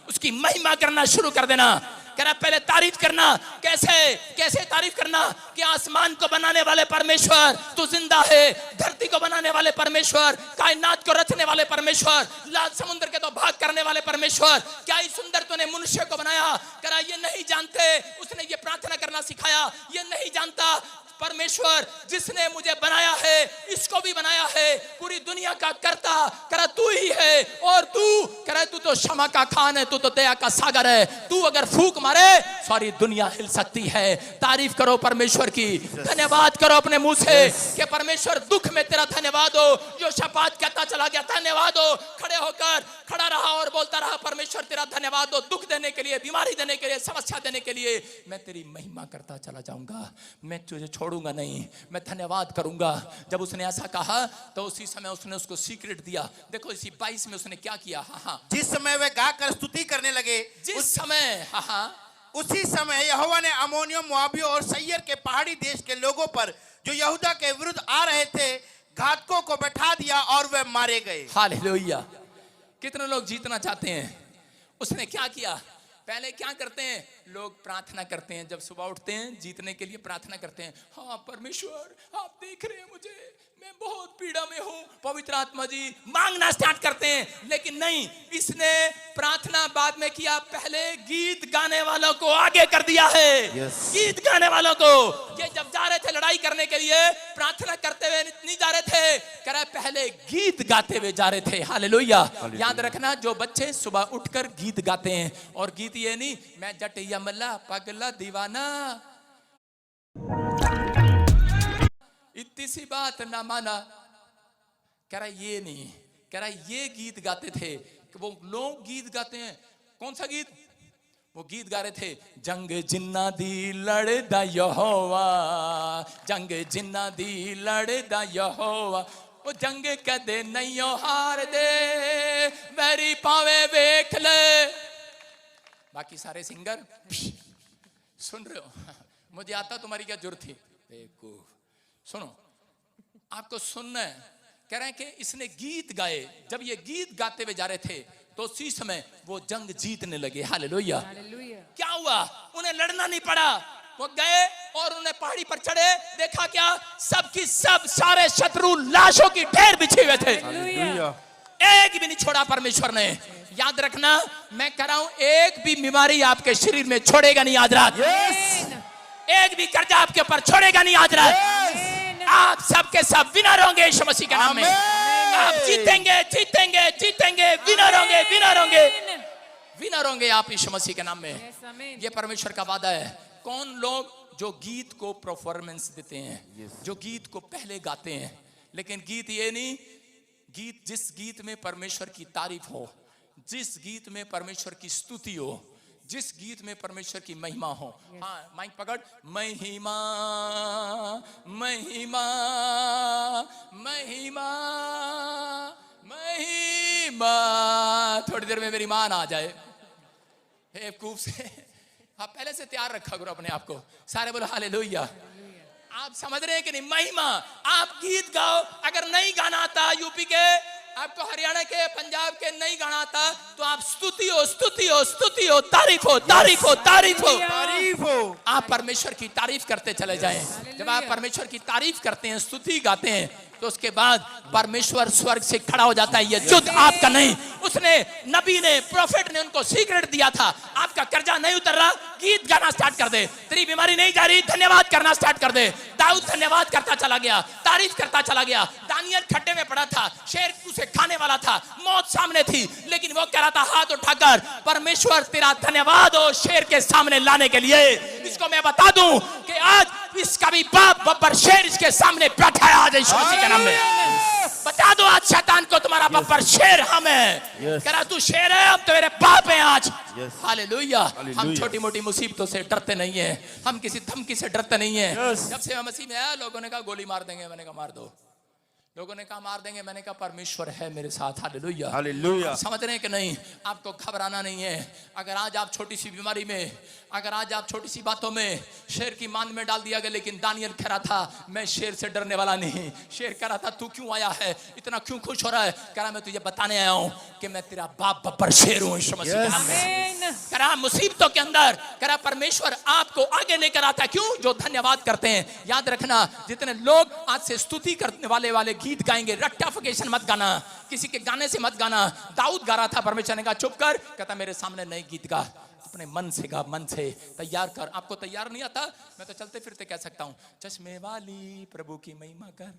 Speaker 2: उसकी महिमा करना शुरू कर देना। कह रहा पहले तारीफ करना। कैसे? कैसे तारीफ करना? कि आसमान को बनाने वाले परमेश्वर तू जिंदा है, धरती को बनाने वाले परमेश्वर, कायनात को रचने वाले परमेश्वर, लाल समुद्र के तो भाग करने वाले परमेश्वर, क्या ही सुंदर तूने मनुष्य को बनाया। कह रहा ये नहीं जानते, उसने ये प्रार्थना करना सिखाया, ये नहीं जानता परमेश्वर जिसने मुझे बनाया है, इसको भी बनाया है, पूरी दुनिया का कर्ता करा तू ही है। और तू कह तू तो क्षमा का खान है, तू तो दया का सागर है। तू अगर फूंक मारे सारी दुनिया हिल सकती है। तारीफ करो परमेश्वर की, धन्यवाद करो अपने मुंह से कि परमेश्वर दुख में तेरा धन्यवाद हो। जो शपात कहता चला गया धन्यवाद हो, खड़े होकर खड़ा रहा और बोलता रहा परमेश्वर तेरा धन्यवाद हो। दुख देने के लिए, बीमारी देने के लिए, समस्या देने के लिए मैं तेरी महिमा करता चला जाऊंगा, मैं तुझे छोड़ूंगा नहीं, मैं धन्यवाद करूंगा। जब उसने ऐसा कहा तो उसी समय उसने उसको सीक्रेट दिया। देखो इसी 22 में उसने क्या किया। हाँ,
Speaker 1: जिस समय वे गाकर स्तुति करने लगे,
Speaker 2: जिस समय, हाँ,
Speaker 1: उसी समय यहोवा ने अमोनियों, मोआबियों और सैयर के पहाड़ी देश के लोगों पर जो यहूदा के विरुद्ध आ रहे थे, घातकों को बैठा दिया और वे मारे गए।
Speaker 2: हालेलुया। कितने लोग जीतना चाहते हैं? उसने क्या किया? पहले क्या करते हैं लोग? प्रार्थना करते हैं। जब सुबह उठते हैं जीतने के लिए प्रार्थना करते हैं, हाँ परमेश्वर आप देख रहे हैं मुझे, मैं बहुत पीड़ा में हूं, पवित्र आत्मा जी, मांगना स्टार्ट करते हैं। लेकिन नहीं, इसने प्रार्थना बाद में किया, पहले गीत गाने वालों को आगे कर दिया है। गीत गाने वालों को, ये जब जा रहे थे लड़ाई करने के लिए, प्रार्थना करते हुए नहीं जा रहे थे, कह रहा पहले गीत गाते हुए जा रहे थे। हालेलुया। याद रखना जो बच्चे सुबह उठकर गीत गाते हैं, और गीत ये नहीं मैं जटिया मल्ला पगला दीवाना, इतनी सी बात ना माना, कह रहा ये नहीं, कह रहा ये गीत गाते थे। वो लोग गीत गाते हैं, कौन सा गीत? वो गीत गा रहे थे, जंग जिन्ना दी लड़दा यहोवा, जंग जिन्ना दी लड़दा यहोवा, वो जंग कदे नहीं हार दे, मेरी पावे वेख ले। बाकी सारे सिंगर सुन रहे हो, मुझे आता तुम्हारी क्या जरूरत थी? बेवकूफ। सुनो, आपको सुनना है। कह रहे हैं कि इसने गीत गाए। जब ये गीत गाते हुए जा रहे थे तो उसी समय वो जंग जीतने लगे। हालेलुया। क्या हुआ? उन्हें लड़ना नहीं पड़ा। वो गए और उन्हें पहाड़ी पर चढ़े, देखा क्या? सबकी सब सारे शत्रु लाशों की ढेर बिछे हुए थे, एक भी नहीं छोड़ा परमेश्वर ने। याद रखना, मैं कह रहा हूं एक भी बीमारी आपके शरीर में छोड़ेगा नहीं। याद रख, एक भी कर्जा आपके ऊपर छोड़ेगा नहीं। याद रख, आप सबके सब विनर होंगे यीशु मसीह के नाम में। आप जीतेंगे, जीतेंगे, जीतेंगे, विनर होंगे, विनर होंगे, विनर होंगे आप यीशु मसीह के नाम में। ये परमेश्वर का वादा है। कौन लोग जो गीत को परफॉर्मेंस देते हैं, जो गीत को पहले गाते हैं। लेकिन गीत ये नहीं, गीत जिस गीत में परमेश्वर की तारीफ हो, जिस गीत में परमेश्वर की स्तुति हो, जिस गीत में परमेश्वर की महिमा हो। हाँ, माइक पकड़। महिमा महिमा महिमा महिमा। थोड़ी देर में मेरी मां आ जाए बेवकूफ से। आप पहले से तैयार रखा करो अपने आप को। सारे बोलो हालेलुया। आप समझ रहे हैं कि नहीं? महिमा। आप गीत गाओ, अगर नहीं गाना आता यूपी के आपको हरियाणा के पंजाब के नहीं गाना आता तो आप स्तुति हो, स्तुति हो, स्तुति हो, तारीफ हो, तारीफ हो, तारीफ हो,
Speaker 1: तारीफ हो।
Speaker 2: आप परमेश्वर की तारीफ करते चले जाएं। जब आप परमेश्वर की तारीफ करते हैं, स्तुति गाते हैं, तो उसके बाद परमेश्वर स्वर्ग से खड़ा हो जाता है। ये युद्ध आपका नहीं, उसने नबी ने, प्रोफेट ने उनको सीक्रेट दिया था। आपका कर्जा नहीं उतर रहा, गीत गाना स्टार्ट कर दे। तेरी बीमारी नहीं जा रही, धन्यवाद करना स्टार्ट कर दे। दाऊद धन्यवाद करता चला गया, तारीफ करता चला गया। दानियल खड्डे में पड़ा था, शेर उसे खाने वाला था, मौत सामने थी, लेकिन वो कह रहा था हाथ उठाकर, परमेश्वर तेरा धन्यवाद हो शेर के सामने लाने के लिए। इसको मैं बता दूं कि आज इसका भी बाप बब्बर शेर इसके सामने बैठा है आज यीशु मसीह के नाम में। बता दो आज शैतान को तुम्हारा बब्बर शेर हम है। कह रहा तू शेर है, हम तेरे बाप हैं आज। हालेलुया। हम छोटी मोटी मुसीबतों से डरते नहीं है, हम किसी धमकी से डरते नहीं है। जब से मैं मसीह में आया, लोगों ने कहा गोली मार देंगे, मैंने कहा मार दो। लोगों ने कहा मार देंगे, मैंने कहा परमेश्वर है मेरे साथ। Hallelujah, hallelujah. समझ रहे हैं कि नहीं? आपको घबराना नहीं है। अगर आज आप छोटी सी बीमारी में, अगर आज आप छोटी सी बातों में शेर की मान में डाल दिया गया, लेकिन दानियल कह रहा था मैं शेर से डरने वाला नहीं। शेर कह रहा था तू क्यों आया है, इतना क्यों खुश हो रहा है? कह रहा मैं तुझे बताने आया हूं कि मैं तेरा बाप बब्बर शेर हूं यीशु मसीह के नाम में। कह रहा मुसीबतों के अंदर, कह रहा परमेश्वर आपको आगे लेकर आता। क्यों? जो धन्यवाद करते हैं। याद रखना, जितने लोग आज से स्तुति करने वाले गीत गाएंगे, रट्टाफिकेशन मत गाना, किसी के गाने से मत गाना। दाऊद गा रहा था, परमेश्वर ने कहा चुप कर। कहता मेरे सामने नए गीत गा, अपने मन से गा, मन से तैयार कर। आपको तैयार नहीं आता, मैं तो चलते फिरते कह सकता हूं चश्मे वाली प्रभु की महिमा कर।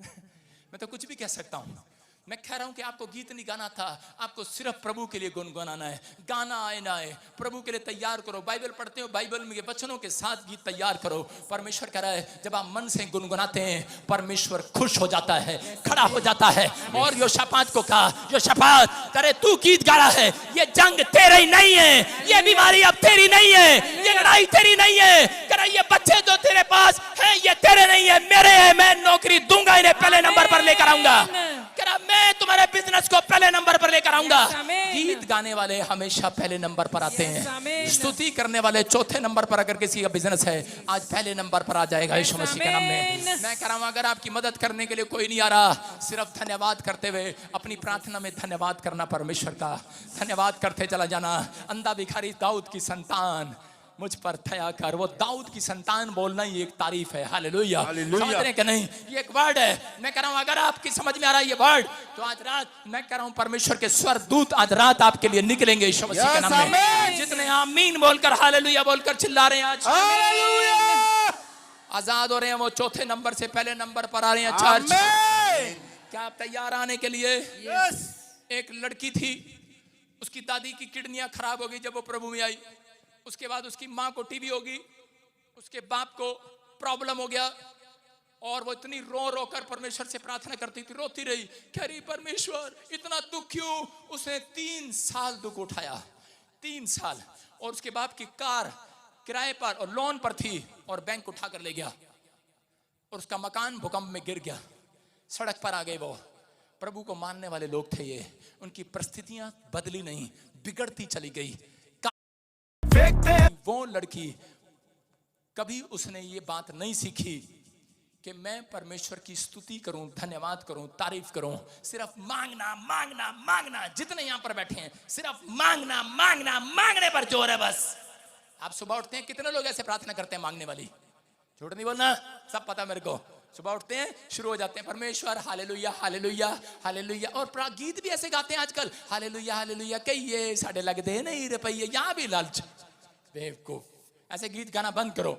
Speaker 2: मैं तो कुछ भी कह सकता हूं। मैं कह रहा हूं कि आपको गीत नहीं गाना था, आपको सिर्फ प्रभु के लिए गुनगुनाना है। गाना आए ना आए, प्रभु के लिए तैयार करो। बाइबल पढ़ते हो, बाइबल में वचनों के साथ गीत तैयार करो। परमेश्वर कह रहा है जब आप मन से गुनगुनाते हैं, परमेश्वर खुश हो जाता है, खड़ा हो जाता है। और योशापात को कहा, योशापात अरे तू गीत गा रहा है, ये जंग तेरा ही नहीं है, ये बीमारी अब तेरी नहीं है, ये लड़ाई तेरी नहीं है। कह रहा ये बच्चे जो तेरे पास है ये तेरे नहीं है, मेरे हैं। मैं नौकरी दूंगा, इन्हें पहले नंबर पर लेकर आऊंगा। कह रहा मैं तुम्हारे बिजनेस को पहले नंबर पर लेकर आऊंगा। गीत गाने वाले हमेशा पहले नंबर पर आते हैं। स्तुति करने वाले चौथे नंबर पर। अगर किसी का बिजनेस है, आज पहले नंबर पर आ जाएगा यीशु मसीह के नाम में। मैं कह रहा हूं अगर आपकी मदद करने के लिए कोई नहीं आ रहा, सिर्फ धन्यवाद करते हुए अपनी प्रार्थना में धन्यवाद करना, परमेश्वर का धन्यवाद करते चला जाना। अंधा भिखारी दाऊद की संतान मुझ पर दया कर। वो दाऊद की संतान बोलना ही एक तारीफ है। हालेलुया, समझ रहे हैं कि नहीं? ये एक वर्ड है। मैं कह रहा हूं अगर आपकी समझ में आ रहा है ये वर्ड, तो आज रात मैं कह रहा हूं परमेश्वर के स्वर्गदूत आज रात आपके लिए निकलेंगे यीशु मसीह के नाम में। जितने आमीन बोलकर हालेलुया बोलकर चिल्ला रहे हैं आज, आजाद हो रहे हैं, वो चौथे नंबर से पहले नंबर पर आ रहे हैं। चर्च, क्या आप तैयार आने के लिए? एक लड़की थी, उसकी दादी की किडनियां खराब हो गई जब वो प्रभु में आई। उसके बाद उसकी माँ को टीबी होगी, उसके बाप को प्रॉब्लम हो गया, और वो इतनी रो रो कर परमेश्वर से प्रार्थना करती थी, रोती रही, कह रही परमेश्वर इतना दुख क्यों? उसने 3 साल दुख उठाया, 3 साल। और उसके बाप की कार किराए पर और लोन पर थी, और बैंक उठा कर ले गया, और उसका मकान भूकंप में गिर गया। सड़क पर आ गए वो। प्रभु को मानने वाले लोग थे ये, उनकी परिस्थितियां बदली नहीं, बिगड़ती चली गई। वो लड़की कभी उसने ये बात नहीं सीखी कि मैं परमेश्वर की स्तुति करूं, धन्यवाद करूं, तारीफ करूं। सिर्फ मांगना मांगना मांगना। जितने यहां पर बैठे हैं सिर्फ मांगना मांगना मांगने पर जोर है बस। आप सुबह उठते हैं, कितने लोग ऐसे प्रार्थना करते हैं मांगने वाली? झूठ नहीं बोलना, सब पता मेरे को। सुबह उठते हैं, शुरू हो जाते हैं परमेश्वर हालेलुया हालेलुया हालेलुया। और गीत भी ऐसे गाते हैं आजकल, हालेलुया हालेलुया कहिए साढ़े लगदे नहीं रुपये। यहां भी लालच, बेवकूफ। ऐसे गीत गाना बंद करो।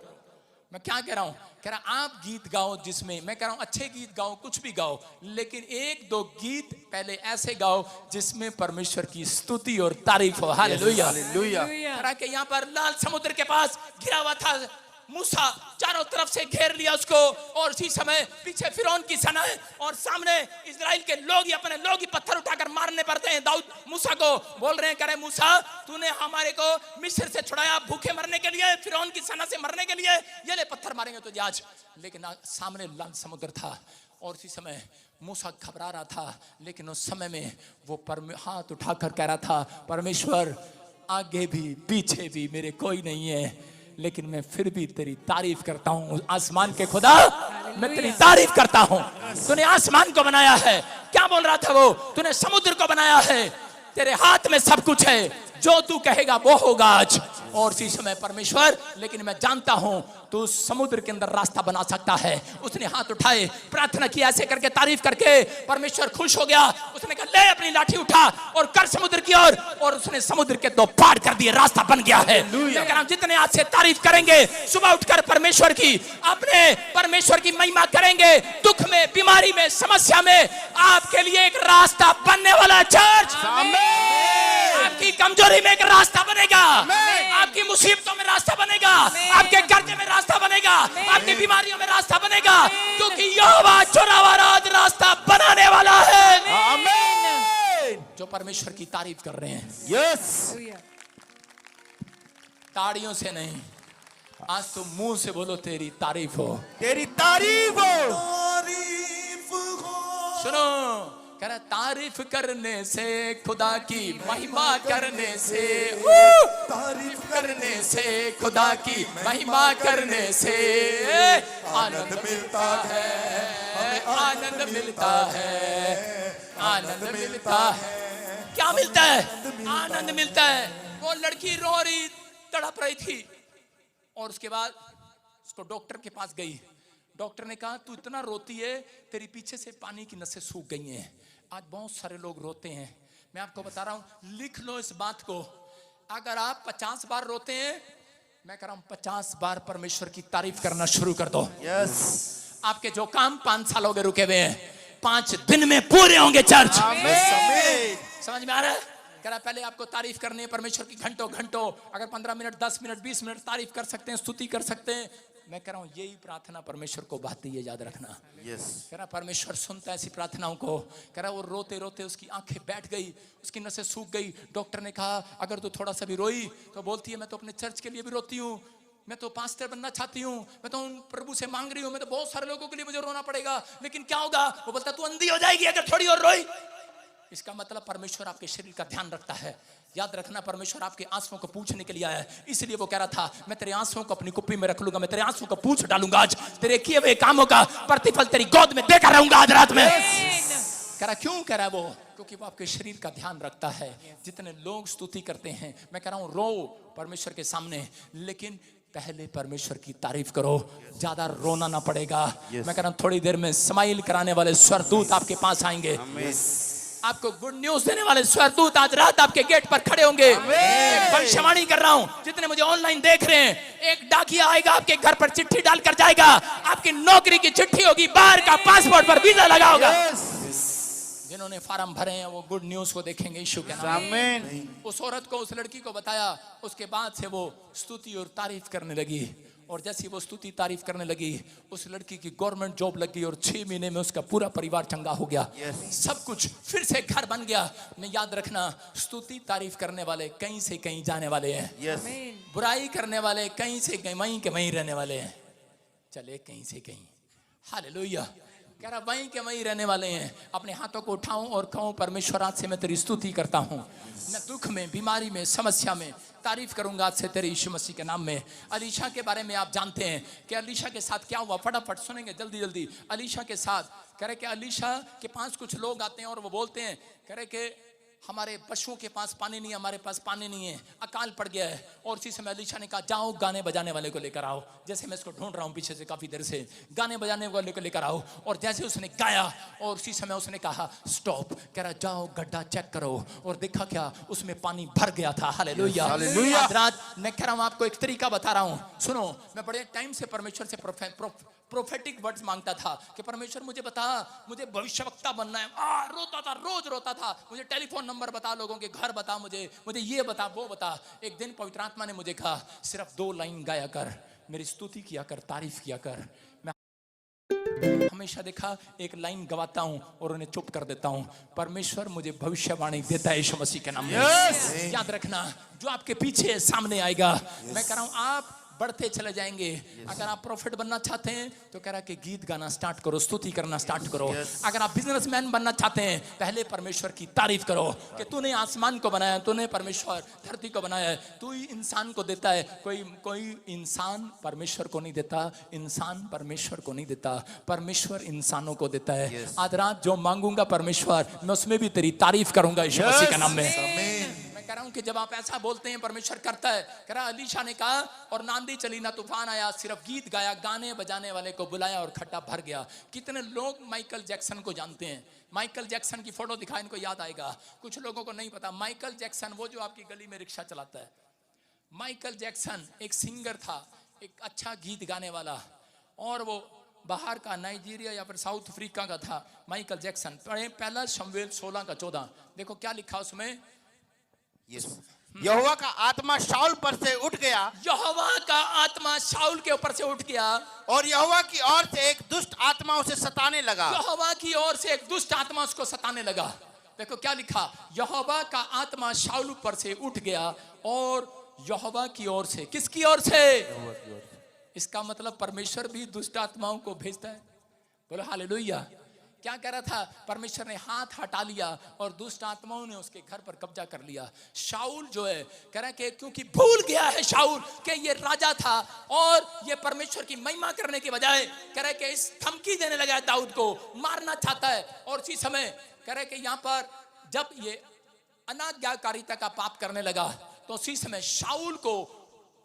Speaker 2: मैं क्या कह रहा हूं? कह रहा आप गीत गाओ जिसमें, मैं कह रहा हूं अच्छे गीत गाओ, कुछ भी गाओ, लेकिन 1-2 गीत पहले ऐसे गाओ जिसमें परमेश्वर की स्तुति और तारीफ हो। Hallelujah hallelujah. कह रहा कि यहां पर लाल समुद्र के पास गिरा हुआ था मूसा, चारों तरफ से घेर लिया उसको, और उसी समय पीछे फिरौन की सेनाएं, और सामने इजराइल के लोग ही अपने लोग ही पत्थर उठाकर मारने पड़ते हैं। दाऊद मूसा को बोल रहे हैं, कह रहे मूसा तूने हमारे को मिस्र से छुड़ाया, भूखे मरने के लिए, फिरौन की सेना से मरने के लिए, ये ले पत्थर मारेंगे तुझे आज। लेकिन सामने लाल समुद्र था, और उसी समय मूसा घबरा रहा था, लेकिन उस समय में वो हाथ उठाकर कह रहा था परमेश्वर आगे भी पीछे भी मेरे कोई नहीं है, लेकिन मैं फिर भी तेरी तारीफ करता हूं। आसमान के खुदा मैं तेरी तारीफ करता हूं। तूने आसमान को बनाया है, क्या क्या बोल रहा था वो? तूने समुद्र को बनाया है, तेरे हाथ में सब कुछ है, जो तू कहेगा वो होगा आज। और इसी समय परमेश्वर, लेकिन मैं जानता हूं तू समुद्र के अंदर रास्ता बना सकता है। उसने हाथ उठाए, प्रार्थना की, ऐसे करके तारीफ करके परमेश्वर खुश हो गया। उसने कहा ले अपनी लाठी उठा और कर समुद्र की ओर, और उसने समुद्र के 2 पार कर दिए, रास्ता बन गया है। मैं कह रहा हूं जितने आज से तारीफ करेंगे, सुबह उठकर परमेश्वर की, अपने परमेश्वर की महिमा करेंगे, दुख में, बीमारी में, समस्या में आपके लिए एक रास्ता बनने वाला है चर्च। आपकी कमजोरी में एक रास्ता बनेगा, आपकी मुसीबतों में रास्ता बनेगा, आपके कर्जे में रास्ता बनेगा, आपकी बीमारियों में रास्ता बनेगा, क्योंकि यहोवा चुरावा राज रास्ता बनाने वाला है।
Speaker 1: आमीन।
Speaker 2: जो परमेश्वर की तारीफ कर रहे हैं,
Speaker 1: यस,
Speaker 2: ताड़ियों से नहीं, आज तो मुंह से बोलो तेरी तारीफ हो,
Speaker 1: तेरी तारीफ हो।
Speaker 2: सुनो, कह रहा तारीफ करने से, खुदा की महिमा करने से, तारीफ करने से, खुदा की महिमा करने से आनंद मिलता है, आनंद मिलता है, आनंद मिलता है। क्या मिलता है? आनंद मिलता है। वो लड़की रो रही, तड़प रही थी, और उसके बाद उसको डॉक्टर के पास गई। डॉक्टर ने कहा तू इतना रोती है, तेरी पीछे से पानी की नसें सूख गई हैं। आज बहुत सारे लोग रोते हैं, मैं आपको बता रहा हूं, लिख लो इस बात को। अगर आप 50 बार रोते हैं, मैं कह रहा हूं 50 बार परमेश्वर की तारीफ करना शुरू कर दो।
Speaker 1: यस,
Speaker 2: आपके जो काम 5 साल हो गए रुके हुए हैं, 5 दिन में पूरे होंगे चर्च।
Speaker 1: आमीन।
Speaker 2: समझ में आ रहा है? कह रहा पहले आपको तारीफ करनी है परमेश्वर की, घंटों घंटों, अगर 15 मिनट, 10 मिनट, 20 मिनट तारीफ कर सकते हैं, स्तुति कर सकते हैं। मैं कह रहा हूं यही प्रार्थना परमेश्वर को भाती है, याद रखना।
Speaker 1: यस,
Speaker 2: कह रहा परमेश्वर सुनता है ऐसी प्रार्थनाओं को। कह रहा वो रोते रोते उसकी आंखें बैठ गई, उसकी नसें सूख गई। डॉक्टर ने कहा अगर तू थोड़ा सा भी रोई तो बोलती है मैं तो अपने चर्च के लिए भी रोती हूँ, मैं तो पास्टर बनना चाहती हूँ, मैं तो उन प्रभु से मांग रही हूँ, मैं तो बहुत सारे लोगों के लिए मुझे रोना पड़ेगा, लेकिन क्या होगा? वो बोलता तू अंधी हो जाएगी अगर थोड़ी और रोई। इसका मतलब परमेश्वर आपके शरीर का ध्यान रखता है। याद रखना, परमेश्वर आपके आंसुओं को पूछने के लिए आया है। इसलिए वो कह रहा था मैं तेरे आंसुओं को अपनी कुप्पी में रख लूंगा, मैं तेरे आंसुओं को पूछ डालूंगा, आज तेरे किए हुए कामों का प्रतिफल तेरी गोद में देकर रहूंगा आज रात में। कह रहा क्यों? कह रहा है वो क्योंकि वो आपके शरीर का ध्यान रखता है। जितने लोग स्तुति करते हैं, मैं कह रहा हूं रो परमेश्वर के सामने, लेकिन पहले परमेश्वर की तारीफ करो, ज्यादा रोना ना पड़ेगा। मैं कह रहा हूं थोड़ी देर में स्माइल कराने वाले स्वर्गदूत आपके पास आएंगे, आपको गुड न्यूज देने वाले स्वर्गदूत आज रात आपके गेट पर खड़े होंगे। भविष्यवाणी कर रहा हूं, जितने मुझे ऑनलाइन देख रहे हैं, एक डाकिया आएगा आपके घर पर, चिट्ठी डालकर जाएगा, आपकी नौकरी की चिट्ठी होगी, बाहर का पासपोर्ट पर वीजा लगा होगा। जिन्होंने फार्म भरे हैं वो गुड न्यूज को देखेंगे यीशु के नाम में। उस औरत को, उस लड़की को बताया, उसके बाद से वो स्तुति और तारीफ करने लगी, और जैसी वो स्तुति तारीफ करने लगी, उस लड़की की गवर्नमेंट जॉब लगी और 6 महीने में उसका पूरा परिवार चंगा हो गया। सब कुछ फिर से घर बन गया। मैं याद रखना, स्तुति तारीफ करने वाले कहीं से कहीं जाने वाले हैं, बुराई करने वाले कहीं से कहीं वहीं के वहीं रहने वाले हैं, चले कहीं से कहीं। हालेलुया। कह रहा वहीं के वहीं रहने वाले हैं। अपने हाथों को उठाऊं और कहूं परमेश्वर आज से मैं तेरी स्तुति करता हूं, मैं दुख में, बीमारी में, समस्या में तारीफ करूंगा आज से तेरे यीशु मसीह के नाम में। अलीशा के बारे में आप जानते हैं कि अलीशा के साथ क्या हुआ, फटाफट सुनेंगे जल्दी जल्दी। अलीशा के साथ कह रहे कि अलीशा के पास कुछ लोग आते हैं और वो बोलते हैं, कह रहे कि हमारे पशुओं के पास पानी नहीं है, हमारे पास पानी नहीं है, अकाल पड़ गया है। और उसी समय अलीशा ने कहा जाओ गाने बजाने वाले को लेकर आओ। जैसे मैं इसको ढूंढ रहा हूँ पीछे से काफी देर से, गाने बजाने वाले को लेकर आओ। और जैसे उसने गाया और उसी समय उसने कहा स्टॉप, कह रहा जाओ गड्ढा चेक करो, और देखा क्या, उसमें पानी भर गया था। हालेलुया। आज रात मैं कह रहा हूँ आपको एक तरीका बता रहा हूँ, सुनो। मैं बड़े टाइम से परमेश्वर से प्रोफेटिक वर्ड्स मांगता था कि परमेश्वर मुझे बता, मुझे भविष्यवक्ता बनना है। रोता था, रोज रोता था, मुझे टेलीफोन नंबर बता, लोगों के घर बता, मुझे ये बता, वो बता। एक दिन पवित्र आत्मा ने मुझे कहा सिर्फ 2 लाइन गाया कर, मेरी स्तुति किया कर, तारीफ किया कर। मैं हमेशा देखा एक लाइन गवाता हूं और उन्हें चुप कर देता हूं। परमेश्वर मुझे भविष्यवाणी देता है यीशु मसीह के नाम में। याद रखना, जो आपके पीछे सामने आएगा, मैं कह रहा हूं आप बढ़ते चले जाएंगे। अगर आप प्रॉफिट बनना चाहते हैं तो कह रहा कि गीत गाना स्टार्ट करो, स्तुति करना स्टार्ट करो। अगर आप बिजनेसमैन बनना चाहते हैं पहले परमेश्वर की तारीफ करो कि तूने आसमान को बनाया, तूने परमेश्वर धरती को बनाया है, तू ही इंसान को देता है। कोई इंसान परमेश्वर को नहीं देता, इंसान परमेश्वर को नहीं देता, परमेश्वर इंसानों को देता है। आज रात जो मांगूंगा परमेश्वर, मैं उसमें भी तेरी तारीफ करूंगा यीशु मसीह के नाम में। मैं कह रहा हूं कि जब आप ऐसा बोलते हैं परमेश्वर करता है। कह रहा अलीशा ने कहा और नांदी चली ना तूफान आया, सिर्फ गीत गाया, गाने बजाने वाले को बुलाया और खड्डा भर गया। कितने लोग माइकल जैक्सन को जानते हैं? माइकल जैक्सन की फोटो दिखाए इनको याद आएगा। कुछ लोगों को नहीं पता माइकल जैक्सन वो जो आपकी गली में रिक्शा चलाता है। माइकल जैक्सन एक सिंगर था, एक अच्छा गीत गाने वाला, और वो बाहर का नाइजीरिया या फिर साउथ अफ्रीका का था। Michael Jackson. पहला शमूएल 16:14 देखो क्या लिखा उसमें।
Speaker 1: यहोवा का आत्मा शाऊल पर से उठ गया,
Speaker 2: यहोवा का आत्मा शाऊल के ऊपर से उठ गया
Speaker 1: और यहोवा की ओर से एक दुष्ट आत्मा उसे सताने लगा।
Speaker 2: यहोवा की ओर से एक दुष्ट आत्मा उसको सताने लगा। देखो क्या लिखा, यहोवा का आत्मा शाऊल पर से उठ गया और यहोवा की ओर से, किसकी ओर से? इसका मतलब परमेश्वर भी दुष्ट आत्माओं को भेजता है। बोलो हालेलुया। क्या कह रहा था? परमेश्वर ने हाथ हटा लिया और दुष्ट आत्माओं ने उसके घर पर कब्जा कर लिया। शाऊल जो है कह रहा है कि क्योंकि भूल गया है शाऊल कि ये राजा था और ये परमेश्वर की महिमा करने के बजाय कह रहा है कि इस धमकी देने लगा है, दाऊद को मारना चाहता है। और उसी समय कह रहा है कि यहाँ पर जब ये अनाज्ञाकारिता का पाप करने लगा तो उसी समय शाऊल को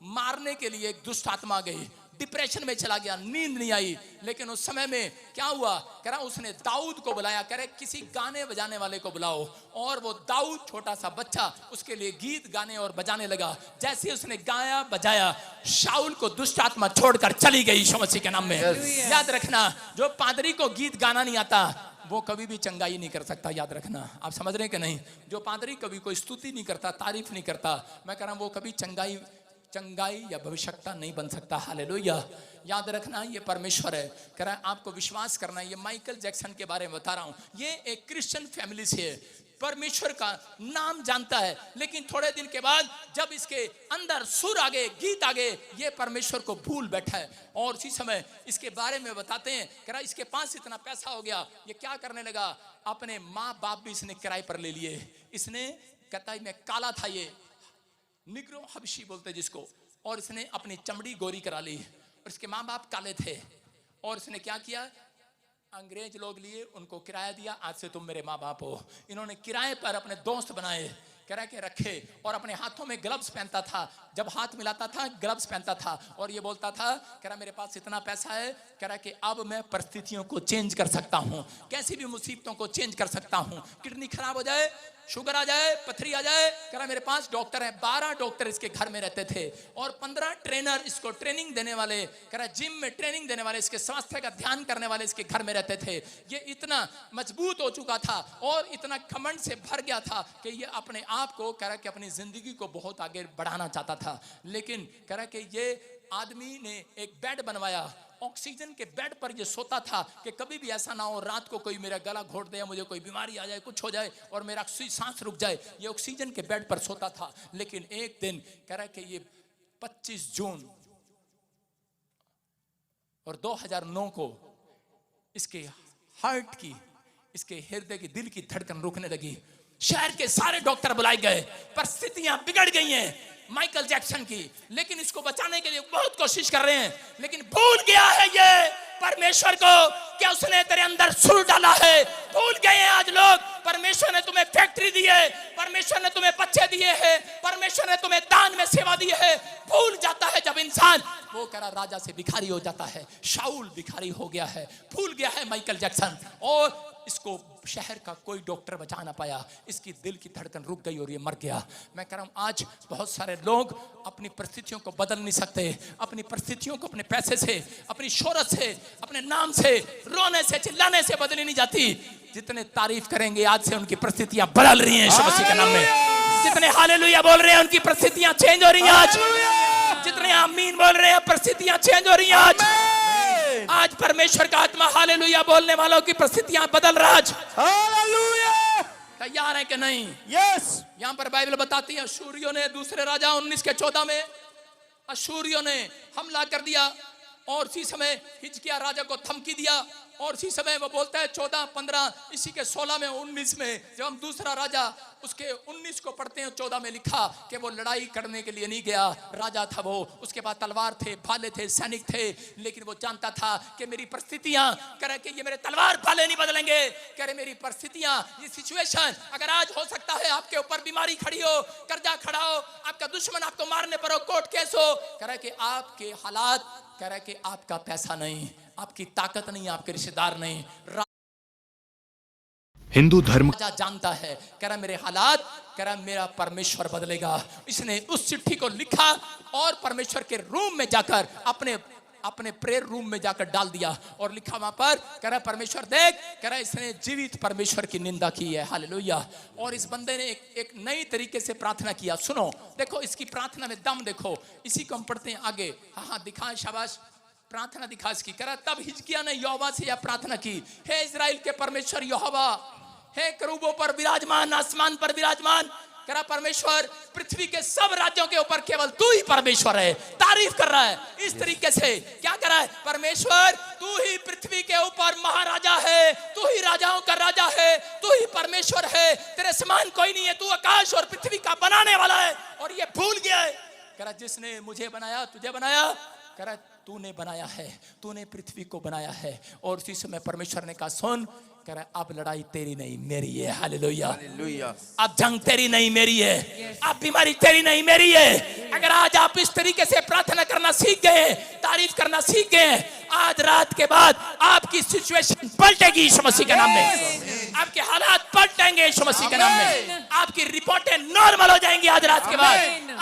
Speaker 2: मारने के लिए एक दुष्ट आत्मा गई, डिप्रेशन में चला गया, नींद नहीं आई। लेकिन उस समय में क्या हुआ? कह रहा उसने दाऊद को बुलाया, कह रहे किसी गाने बजाने वाले को बुलाओ। और वो दाऊद छोटा सा बच्चा उसके लिए गीत गाने और बजाने लगा। जैसे उसने गाया बजाया शाऊल को दुष्ट आत्मा छोड़कर चली गई यीशु मसीह के नाम में। याद रखना, जो पादरी को गीत गाना नहीं आता वो कभी भी चंगाई नहीं कर सकता। याद रखना, आप समझ रहे हैं कि नहीं? जो पादरी कभी कोई स्तुति नहीं करता, तारीफ नहीं करता, मैं कह रहा हूं वो कभी चंगाई या भविष्यता नहीं बन सकता। हालेलुया। याद रखना ये परमेश्वर है। कह रहा है आपको विश्वास करना है। ये माइकल जैक्सन के बारे में बता रहा हूं। ये एक क्रिश्चियन फैमिली से है, परमेश्वर का नाम जानता है, लेकिन थोड़े दिन के बाद जब इसके अंदर सुर आ गए, गीत आ गए, ये परमेश्वर को भूल बैठा है। और उसी समय इसके बारे में बताते हैं, कह रहा इसके पास इतना पैसा हो गया, ये क्या करने लगा, अपने माँ बाप भी इसने किराए पर ले लिए। इसने कहता है मैं काला था, ये निग्रो हबशी बोलते जिसको, और इसने अपनी चमड़ी गोरी करा ली। और इसके माँ बाप काले थे और इसने क्या किया, अंग्रेज लोग लिए, उनको किराया दिया, आज से तुम मेरे माँ बाप हो। इन्होंने किराए पर अपने दोस्त बनाए, कह के रखे, और अपने हाथों में ग्लव्स पहनता था। जब हाथ मिलाता था ग्लव्स पहनता था और ये बोलता था, कह रहा मेरे पास इतना पैसा है, कह रहा कि अब मैं परिस्थितियों को चेंज कर सकता हूँ, कैसी भी मुसीबतों को चेंज कर सकता हूँ। किडनी खराब हो जाए, शुगर आ जाए, पथरी आ जाए, कह रहा मेरे पास डॉक्टर है। 12 डॉक्टर इसके घर में रहते थे और 15 ट्रेनर इसको ट्रेनिंग देने वाले, कह रहा जिम में ट्रेनिंग देने वाले, इसके स्वास्थ्य का ध्यान करने वाले इसके घर में रहते थे। ये इतना मजबूत हो चुका था और इतना घमंड से भर गया था कि ये अपने आप को, कह रहा कि अपनी जिंदगी को बहुत आगे बढ़ाना चाहता था। लेकिन कह रहा कि ये आदमी ने एक बेड बनवाया, ऑक्सीजन के बेड पर ये सोता था कि कभी भी ऐसा ना हो रात को कोई मेरा गला घोट दे, मुझे कोई बीमारी आ जाए, कुछ हो जाए और मेरा सांस रुक जाए। ये ऑक्सीजन के बेड पर सोता था। लेकिन एक दिन कह रहा है कि ये 25 जून और 2009 को इसके हार्ट की, इसके हृदय की, दिल की धड़कन रुकने लगी। शहर के सारे डॉक्टर बुलाए गए, परिस्थितियां बिगड़ गई हैं माइकल जैक्सन की, लेकिन इसको बचाने के लिए बहुत कोशिश कर रहे हैं। लेकिन भूल गया है ये परमेश्वर को कि उसने तेरे अंदर सुर डाला है। भूल गए हैं आज लोग, परमेश्वर ने तुम्हें फैक्ट्री दी है, परमेश्वर ने तुम्हें बच्चे दिए हैं, परमेश्वर ने तुम्हें दान में सेवा दी है। भूल जाता है जब इंसान, वो कह रहा राजा से भिखारी हो जाता है। शाऊल भिखारी हो गया है, भूल गया है माइकल जैक्सन, और इसको शहर का कोई डॉक्टर बचा ना पाया। इसकी दिल की धड़कन रुक गई और ये मर गया। मैं कह रहा हूं आज बहुत सारे लोग अपनी परिस्थितियों को बदल नहीं सकते, अपनी परिस्थितियों को अपने पैसे से, अपनी शोहरत से, अपने नाम से, रोने से, चिल्लाने से बदली नहीं जाती। जितने तारीफ करेंगे आज से उनकी परिस्थितियां बदल रही हैं यीशु मसीह के नाम में। जितने हालेलुया बोल रहे हैं उनकी परिस्थितियां चेंज हो रही हैं आज। जितने आमीन बोल रहे हैं परिस्थितियां चेंज हो रही हैं आज। आज परमेश्वर का आत्मा हालेलुया बोलने वालों की परिस्थितियां बदल रहा है।
Speaker 1: हालेलुया।
Speaker 2: तैयार है कि नहीं?
Speaker 1: यस।
Speaker 2: यहां पर बाइबल बताती है, अश्शूरियों ने दूसरे राजा 19 के 14 में अशूरियों ने हमला कर दिया और उसी समय हिजकिया राजा को धमकी दिया और उसी समय वो बोलता है 14, 15, इसी के 16 में 19 में जब हम दूसरा राजा उसके 19 को पढ़ते हैं, 14 में लिखा कि वो लड़ाई करने के लिए नहीं गया, राजा था वो, उसके बाद तलवार थे, भाले थे, सैनिक थे, लेकिन वो जानता था कि मेरी परिस्थितियां, कह रहे कि ये मेरे तलवार भाले नहीं बदलेंगे, कह रहे मेरी परिस्थितियां, ये सिचुएशन, अगर आज हो सकता है आपके ऊपर बीमारी खड़ी हो, कर्जा खड़ा हो, आपका दुश्मन आपको मारने पर हो, कोर्ट केस हो, कह रहे कि आपके हालात, कह रहे कि आपका पैसा नहीं, आपकी ताकत नहीं, आपके रिश्तेदार नहीं,
Speaker 3: हिंदू धर्म
Speaker 2: राजा जानता है, कह रहा मेरे हालात, कह रहा मेरा परमेश्वर बदलेगा। इसने उस चिट्ठी को लिखा और परमेश्वर के रूम में जाकर अपने प्रेयर रूम में जाकर डाल दिया और लिखा वहां पर, कह रहा परमेश्वर देख, कह रहा इसने जीवित परमेश्वर की निंदा की है, हालेलुया। और इस बंदे ने एक नई तरीके से प्रार्थना किया। सुनो, देखो इसकी प्रार्थना में दम देखो, इसी को हम पढ़ते हैं आगे। हाँ दिखाएं, शाबाश, प्रार्थना दिखा इसकी। कह रहा तब हिजकिय्याह ने यहोवा से यह प्रार्थना की, हे इजराइल के परमेश्वर यहोवा, हे करूबों पर विराजमान, आसमान पर विराजमान, कह रहा परमेश्वर पृथ्वी के सब राज्यों के ऊपर केवल तू ही परमेश्वर है। तारीफ कर रहा है इस तरीके से, क्या कर रहा है, परमेश्वर तू ही पृथ्वी के ऊपर महाराजा है, तू ही राजाओं का राजा है, तू ही परमेश्वर है, तेरे समान कोई नहीं है, तू आकाश और पृथ्वी का बनाने वाला है और ये भूल गया है। कह रहा जिसने मुझे बनाया, तुझे बनाया, कह रहा तूने बनाया है, तूने पृथ्वी को बनाया है। और उसी समय परमेश्वर ने कहा सुन, कह रहा अब लड़ाई तेरी नहीं मेरी है, हालेलुया, अब जंग तेरी नहीं मेरी है, अब बीमारी तेरी नहीं मेरी है। अगर आज आप इस तरीके से प्रार्थना करना सीख गए, तारीफ करना सीख गए, आज रात के बाद आपकी सिचुएशन पलटेगी यीशु मसीह के नाम में, आपके हालात पलटेंगे यीशु मसीह के नाम में, आपकी रिपोर्टें नॉर्मल हो जाएंगी आज रात के बाद,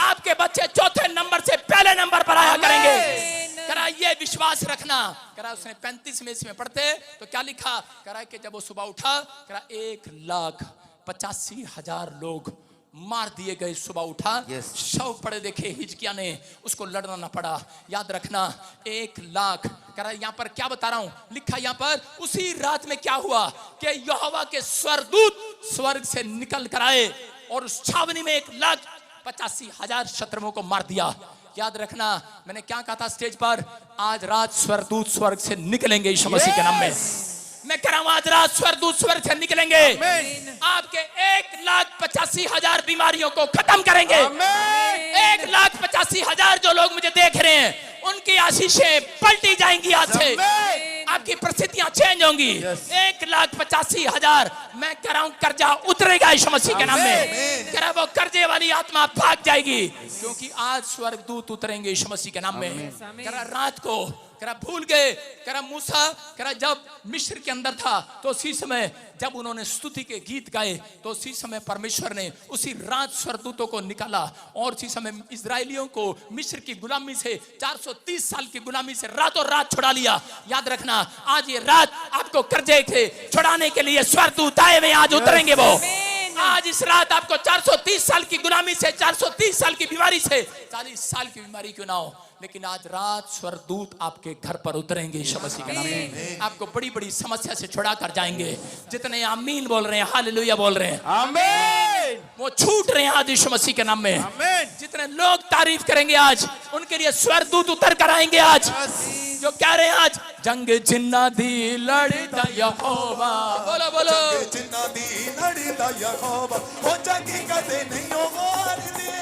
Speaker 2: आपके बच्चे चौथे नंबर से पहले नंबर पर आया करेंगे। करा ये विश्वास रखना। करा उसने 35 में इसमें पढ़ते तो क्या लिखा, करा कि जब वो सुबह उठा, करा 1,85,000 लोग मार दिए गए। सुबह उठा, शव पड़े देखे हिजकिय्याह ने, उसको लड़ना ना पड़ा। याद रखना 1,00,000। करा यहाँ पर क्या बता रहा हूं, लिखा यहाँ पर उसी रात में क्या हुआ कि यहोवा के स्वर्गदूत स्वर्ग से निकल कर आए और उस छावनी में 1,85,000 शत्रुओं को मार दिया। याद रखना मैंने क्या कहा था स्टेज पर, आज रात स्वर्गदूत स्वर्ग से निकलेंगे यीशु मसीह के नाम में। मैं कह रहा हूं आज रात स्वर्गदूत स्वर्ग से निकलेंगे, आपके 1,85,000 बीमारियों को खत्म करेंगे। 1,85,000 जो लोग मुझे देख रहे हैं उनकी आशीषें पलटी जाएंगी आज से, आपकी परिस्थितियां चेंज होंगी। 1,85,000 मैं कह रहा हूं कर्जा उतरेगा यीशु मसीह के नाम में। कह रहा वो कर्जे वाली आत्मा भाग जाएगी क्योंकि आज स्वर्गदूत उतरेंगे यीशु मसीह के नाम में। कह रहा रात को, कह रहा भूल गए, कह रहा मूसा, कह रहा जब मिस्र के अंदर था तो उसी समय जब उन्होंने स्तुति के गीत गाए तो उसी समय परमेश्वर ने उसी रात स्वर्गदूतों को निकाला और उसी समय इजरायलियों को मिस्र की गुलामी से 430 साल की गुलामी से रातों रात छुड़ा लिया। याद रखना आज ये रात आपको कर्जे थे छुड़ाने के लिए स्वर्गदूत आए हुए, आज उतरेंगे वो। आज इस रात आपको 430 साल की गुलामी से, 430 साल की बीमारी से, 40 साल की बीमारी क्यों ना हो, लेकिन आज रात स्वर्गदूत आपके घर पर उतरेंगे यीशु मसीह के नाम में, आपको बड़ी बड़ी समस्या से छुड़ा कर जाएंगे। जितने आमीन बोल रहे हैं, हालेलुया बोल रहे हैं, आमीन, वो छूट रहे हैं आज यीशु मसीह के नाम में। जितने लोग तारीफ करेंगे आज उनके लिए स्वर्गदूत उतर कर आएंगे आज, जो कह रहे हैं आज जंग जिन्ना दी लड़दा यहोवा, बोलो बोलो
Speaker 4: जिन्ना दी लड़दा यहोवा, ओ जंगी कदे नहीं हार दे,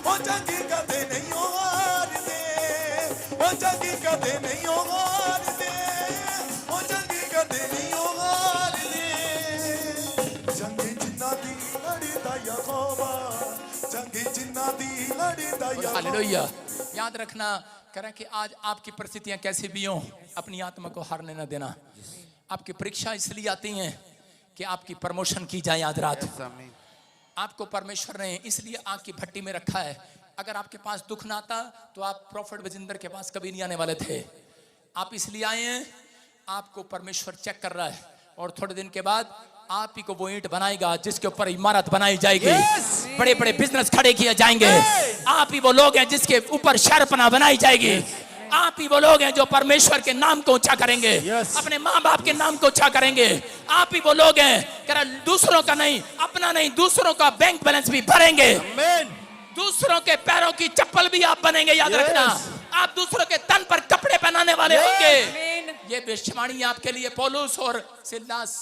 Speaker 4: ओ जंगी कदे नहीं हार दे, ओ जंगी कदे नहीं हार दे, ओ जंगी कदे नहीं हार दे। जंगी जिन्ना दी लड़दा यहोवा, जंगी जिन्ना दी लड़दा यहोवा।
Speaker 2: हालेलुया। याद रखना करें कि आज आपकी परिस्थितियां कैसी भी हों, अपनी आत्मा को हारने न देना। आपकी परीक्षा इसलिए आती हैं कि आपकी प्रमोशन की जाए। आज रात आपको परमेश्वर ने इसलिए आग की भट्टी में रखा है। अगर आपके पास दुख ना आता तो आप प्रॉफिट बजिंदर के पास कभी नहीं आने वाले थे। आप इसलिए आए हैं, आपको परमेश्वर चेक कर रहा है और थोड़े दिन के बाद आप ही को वो ईंट बनाएगा जिसके ऊपर इमारत बनाई जाएगी। बड़े बड़े बिजनेस खड़े किए जाएंगे। आप ही वो लोग हैं जिसके ऊपर शहरपनाह बनाई जाएगी। आप ही वो लोग हैं जो परमेश्वर के नाम को ऊंचा करेंगे, अपने माँ बाप के नाम को ऊंचा करेंगे। आप ही वो लोग हैं, दूसरों का नहीं, अपना नहीं, दूसरों का बैंक बैलेंस भी भरेंगे। दूसरों के पैरों की चप्पल भी आप बनेंगे, याद रखना। आप दूसरों के तन पर कपड़े पहनाने वाले होंगे। ये भविष्यवाणी आपके लिए। पौलुस और सिलास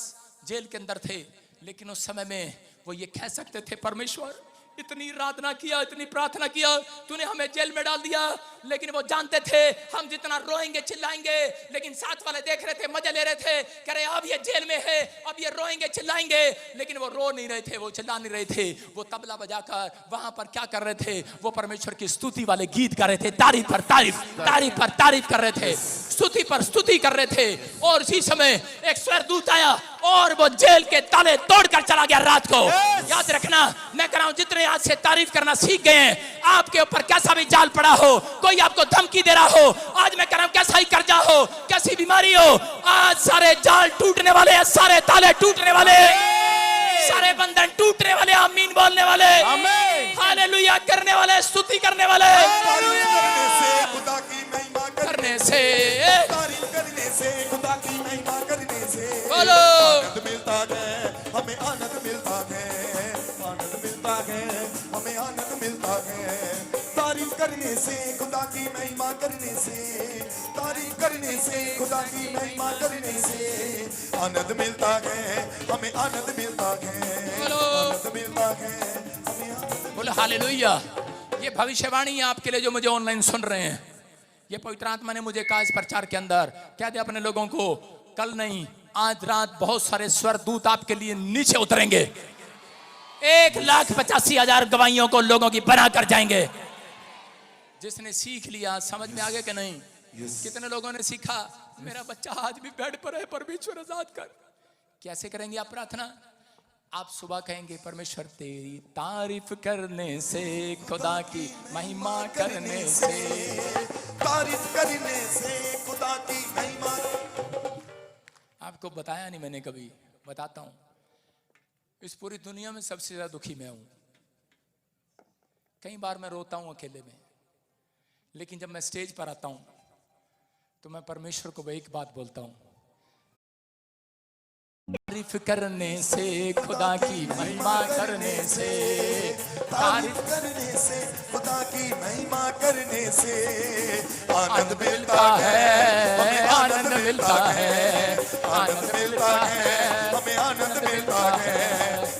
Speaker 2: जेल के अंदर थे, लेकिन उस समय में वो ये कह सकते थे, परमेश्वर इतनी आराधना किया, इतनी प्रार्थना किया, तूने हमें जेल में डाल दिया। लेकिन वो जानते थे हम जितना रोएंगे चिल्लाएंगे, लेकिन साथ वाले देख रहे थे, मजे ले रहे थे, कह रहे अब ये जेल में है, अब ये रोएंगे चिल्लाएंगे। लेकिन वो रो नहीं रहे थे, वो चिल्ला नहीं रहे थे। वो तबला बजाकर वहां पर क्या कर रहे थे? वो परमेश्वर की स्तुति वाले गीत कर रहे थे, तारीफ पर तारीफ, तारीफ पर तारीफ कर रहे थे, स्तुति पर स्तुति कर रहे थे। और इसी समय एक स्वर्गदूत आया और वो जेल के ताले तोड़कर चला गया रात को। याद रखना, मैं कह रहा हूं जितने आज से तारीफ करना सीख गए हैं, आपके ऊपर कैसा भी जाल पड़ा हो, कोई आपको धमकी दे रहा हो, आज मैं कह रहा हूं कैसा ही कर्जा हो, कैसी बीमारी हो, आज सारे जाल टूटने वाले हैं, सारे ताले टूटने वाले, सारे बंधन टूटने वाले, आमीन बोलने वाले, हालेलुया करने वाले, स्तुति करने वाले,
Speaker 4: करने से खुदा की महिमा
Speaker 2: करने से,
Speaker 4: तारीफ करने से, खुदा की महिमा करने से
Speaker 2: बोलो
Speaker 4: आनंद मिलता है, हमें आनंद मिलता है, आनंद मिलता है, हमें आनंद मिलता है। तारीफ करने से, खुदा की महिमा करने से, तारीफ करने से, खुदा की महिमा करने से आनंद मिलता है, हमें आनंद मिलता है, आनंद मिलता है, हमें आनंद।
Speaker 2: बोलो हालेलुया। ये भविष्यवाणी है आपके लिए जो मुझे ऑनलाइन सुन रहे हैं। ये पवित्र आत्मा ने मुझे कहा इस प्रचार के अंदर, कह दे अपने लोगों को, कल नहीं आज रात बहुत सारे स्वर्गदूत आपके लिए नीचे उतरेंगे, 1,85,000 गवाहियों को लोगों की बना कर जाएंगे। जिसने सीख लिया, समझ में आ गया कि नहीं? कितने लोगों ने सीखा? मेरा बच्चा आज भी बेड पर है, परमेश्वर आजाद कर। कैसे करेंगे आप प्रार्थना? आप सुबह कहेंगे, परमेश्वर तेरी तारीफ करने से, खुदा की महिमा करने से,
Speaker 4: तारीफ करने से, खुदा की महिमा।
Speaker 2: आपको बताया नहीं मैंने कभी, बताता हूं। इस पूरी दुनिया में सबसे ज्यादा दुखी मैं हूं। कई बार मैं रोता हूं अकेले में, लेकिन जब मैं स्टेज पर आता हूं तो मैं परमेश्वर को एक बात बोलता हूं, तारीफ करने से, खुदा की महिमा करने से,
Speaker 4: तारीफ करने से, खुदा की महिमा करने से आनंद मिलता है, हमें आनंद मिलता है, आनंद मिलता है, हमें आनंद मिलता है।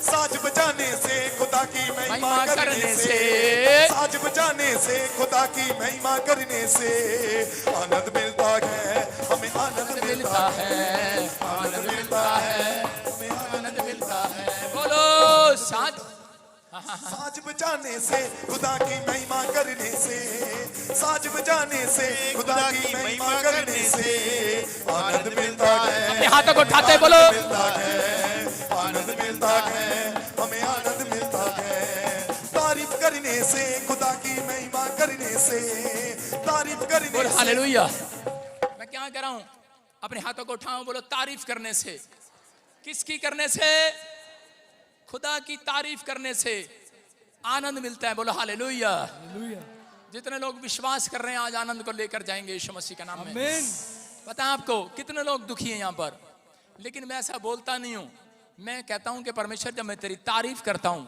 Speaker 4: साज बजाने से, खुदा की महिमा करने से, साज बजाने से, खुदा की महिमा करने से आनंद मिलता है, हमें आनंद मिलता है, आनंद मिलता है, हमें आनंद मिलता है।
Speaker 2: बोलो साथ।
Speaker 4: साज बजाने से, खुदा की महिमा करने से, साज बजाने से, खुदा की महिमा करने से आनंद मिलता है,
Speaker 2: अपने हाथों को उठाते बोलो,
Speaker 4: मिलता है, आनंद मिलता है, हमें आनंद मिलता है। तारीफ करने से, खुदा की महिमा करने से, तारीफ करने से।
Speaker 2: हालेलुया। मैं क्या कह रहा हूं? अपने हाथों को उठाओ, बोलो तारीफ करने से। किसकी करने से? खुदा की तारीफ करने से आनंद मिलता है। बोलो हालेलुया। जितने लोग विश्वास कर रहे हैं आज आनंद को लेकर जाएंगे यीशु मसीह का नाम में। पता है आपको कितने लोग दुखी हैं यहाँ पर, लेकिन मैं ऐसा बोलता नहीं हूं। मैं कहता हूं कि परमेश्वर जब मैं तेरी तारीफ करता हूं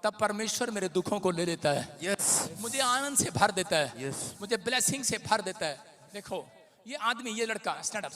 Speaker 2: तब परमेश्वर मेरे दुखों को ले लेता है, मुझे आनंद से भर देता है, मुझे ब्लेसिंग से भर देता है। देखो ये आदमी, ये लड़का, स्टैंड अप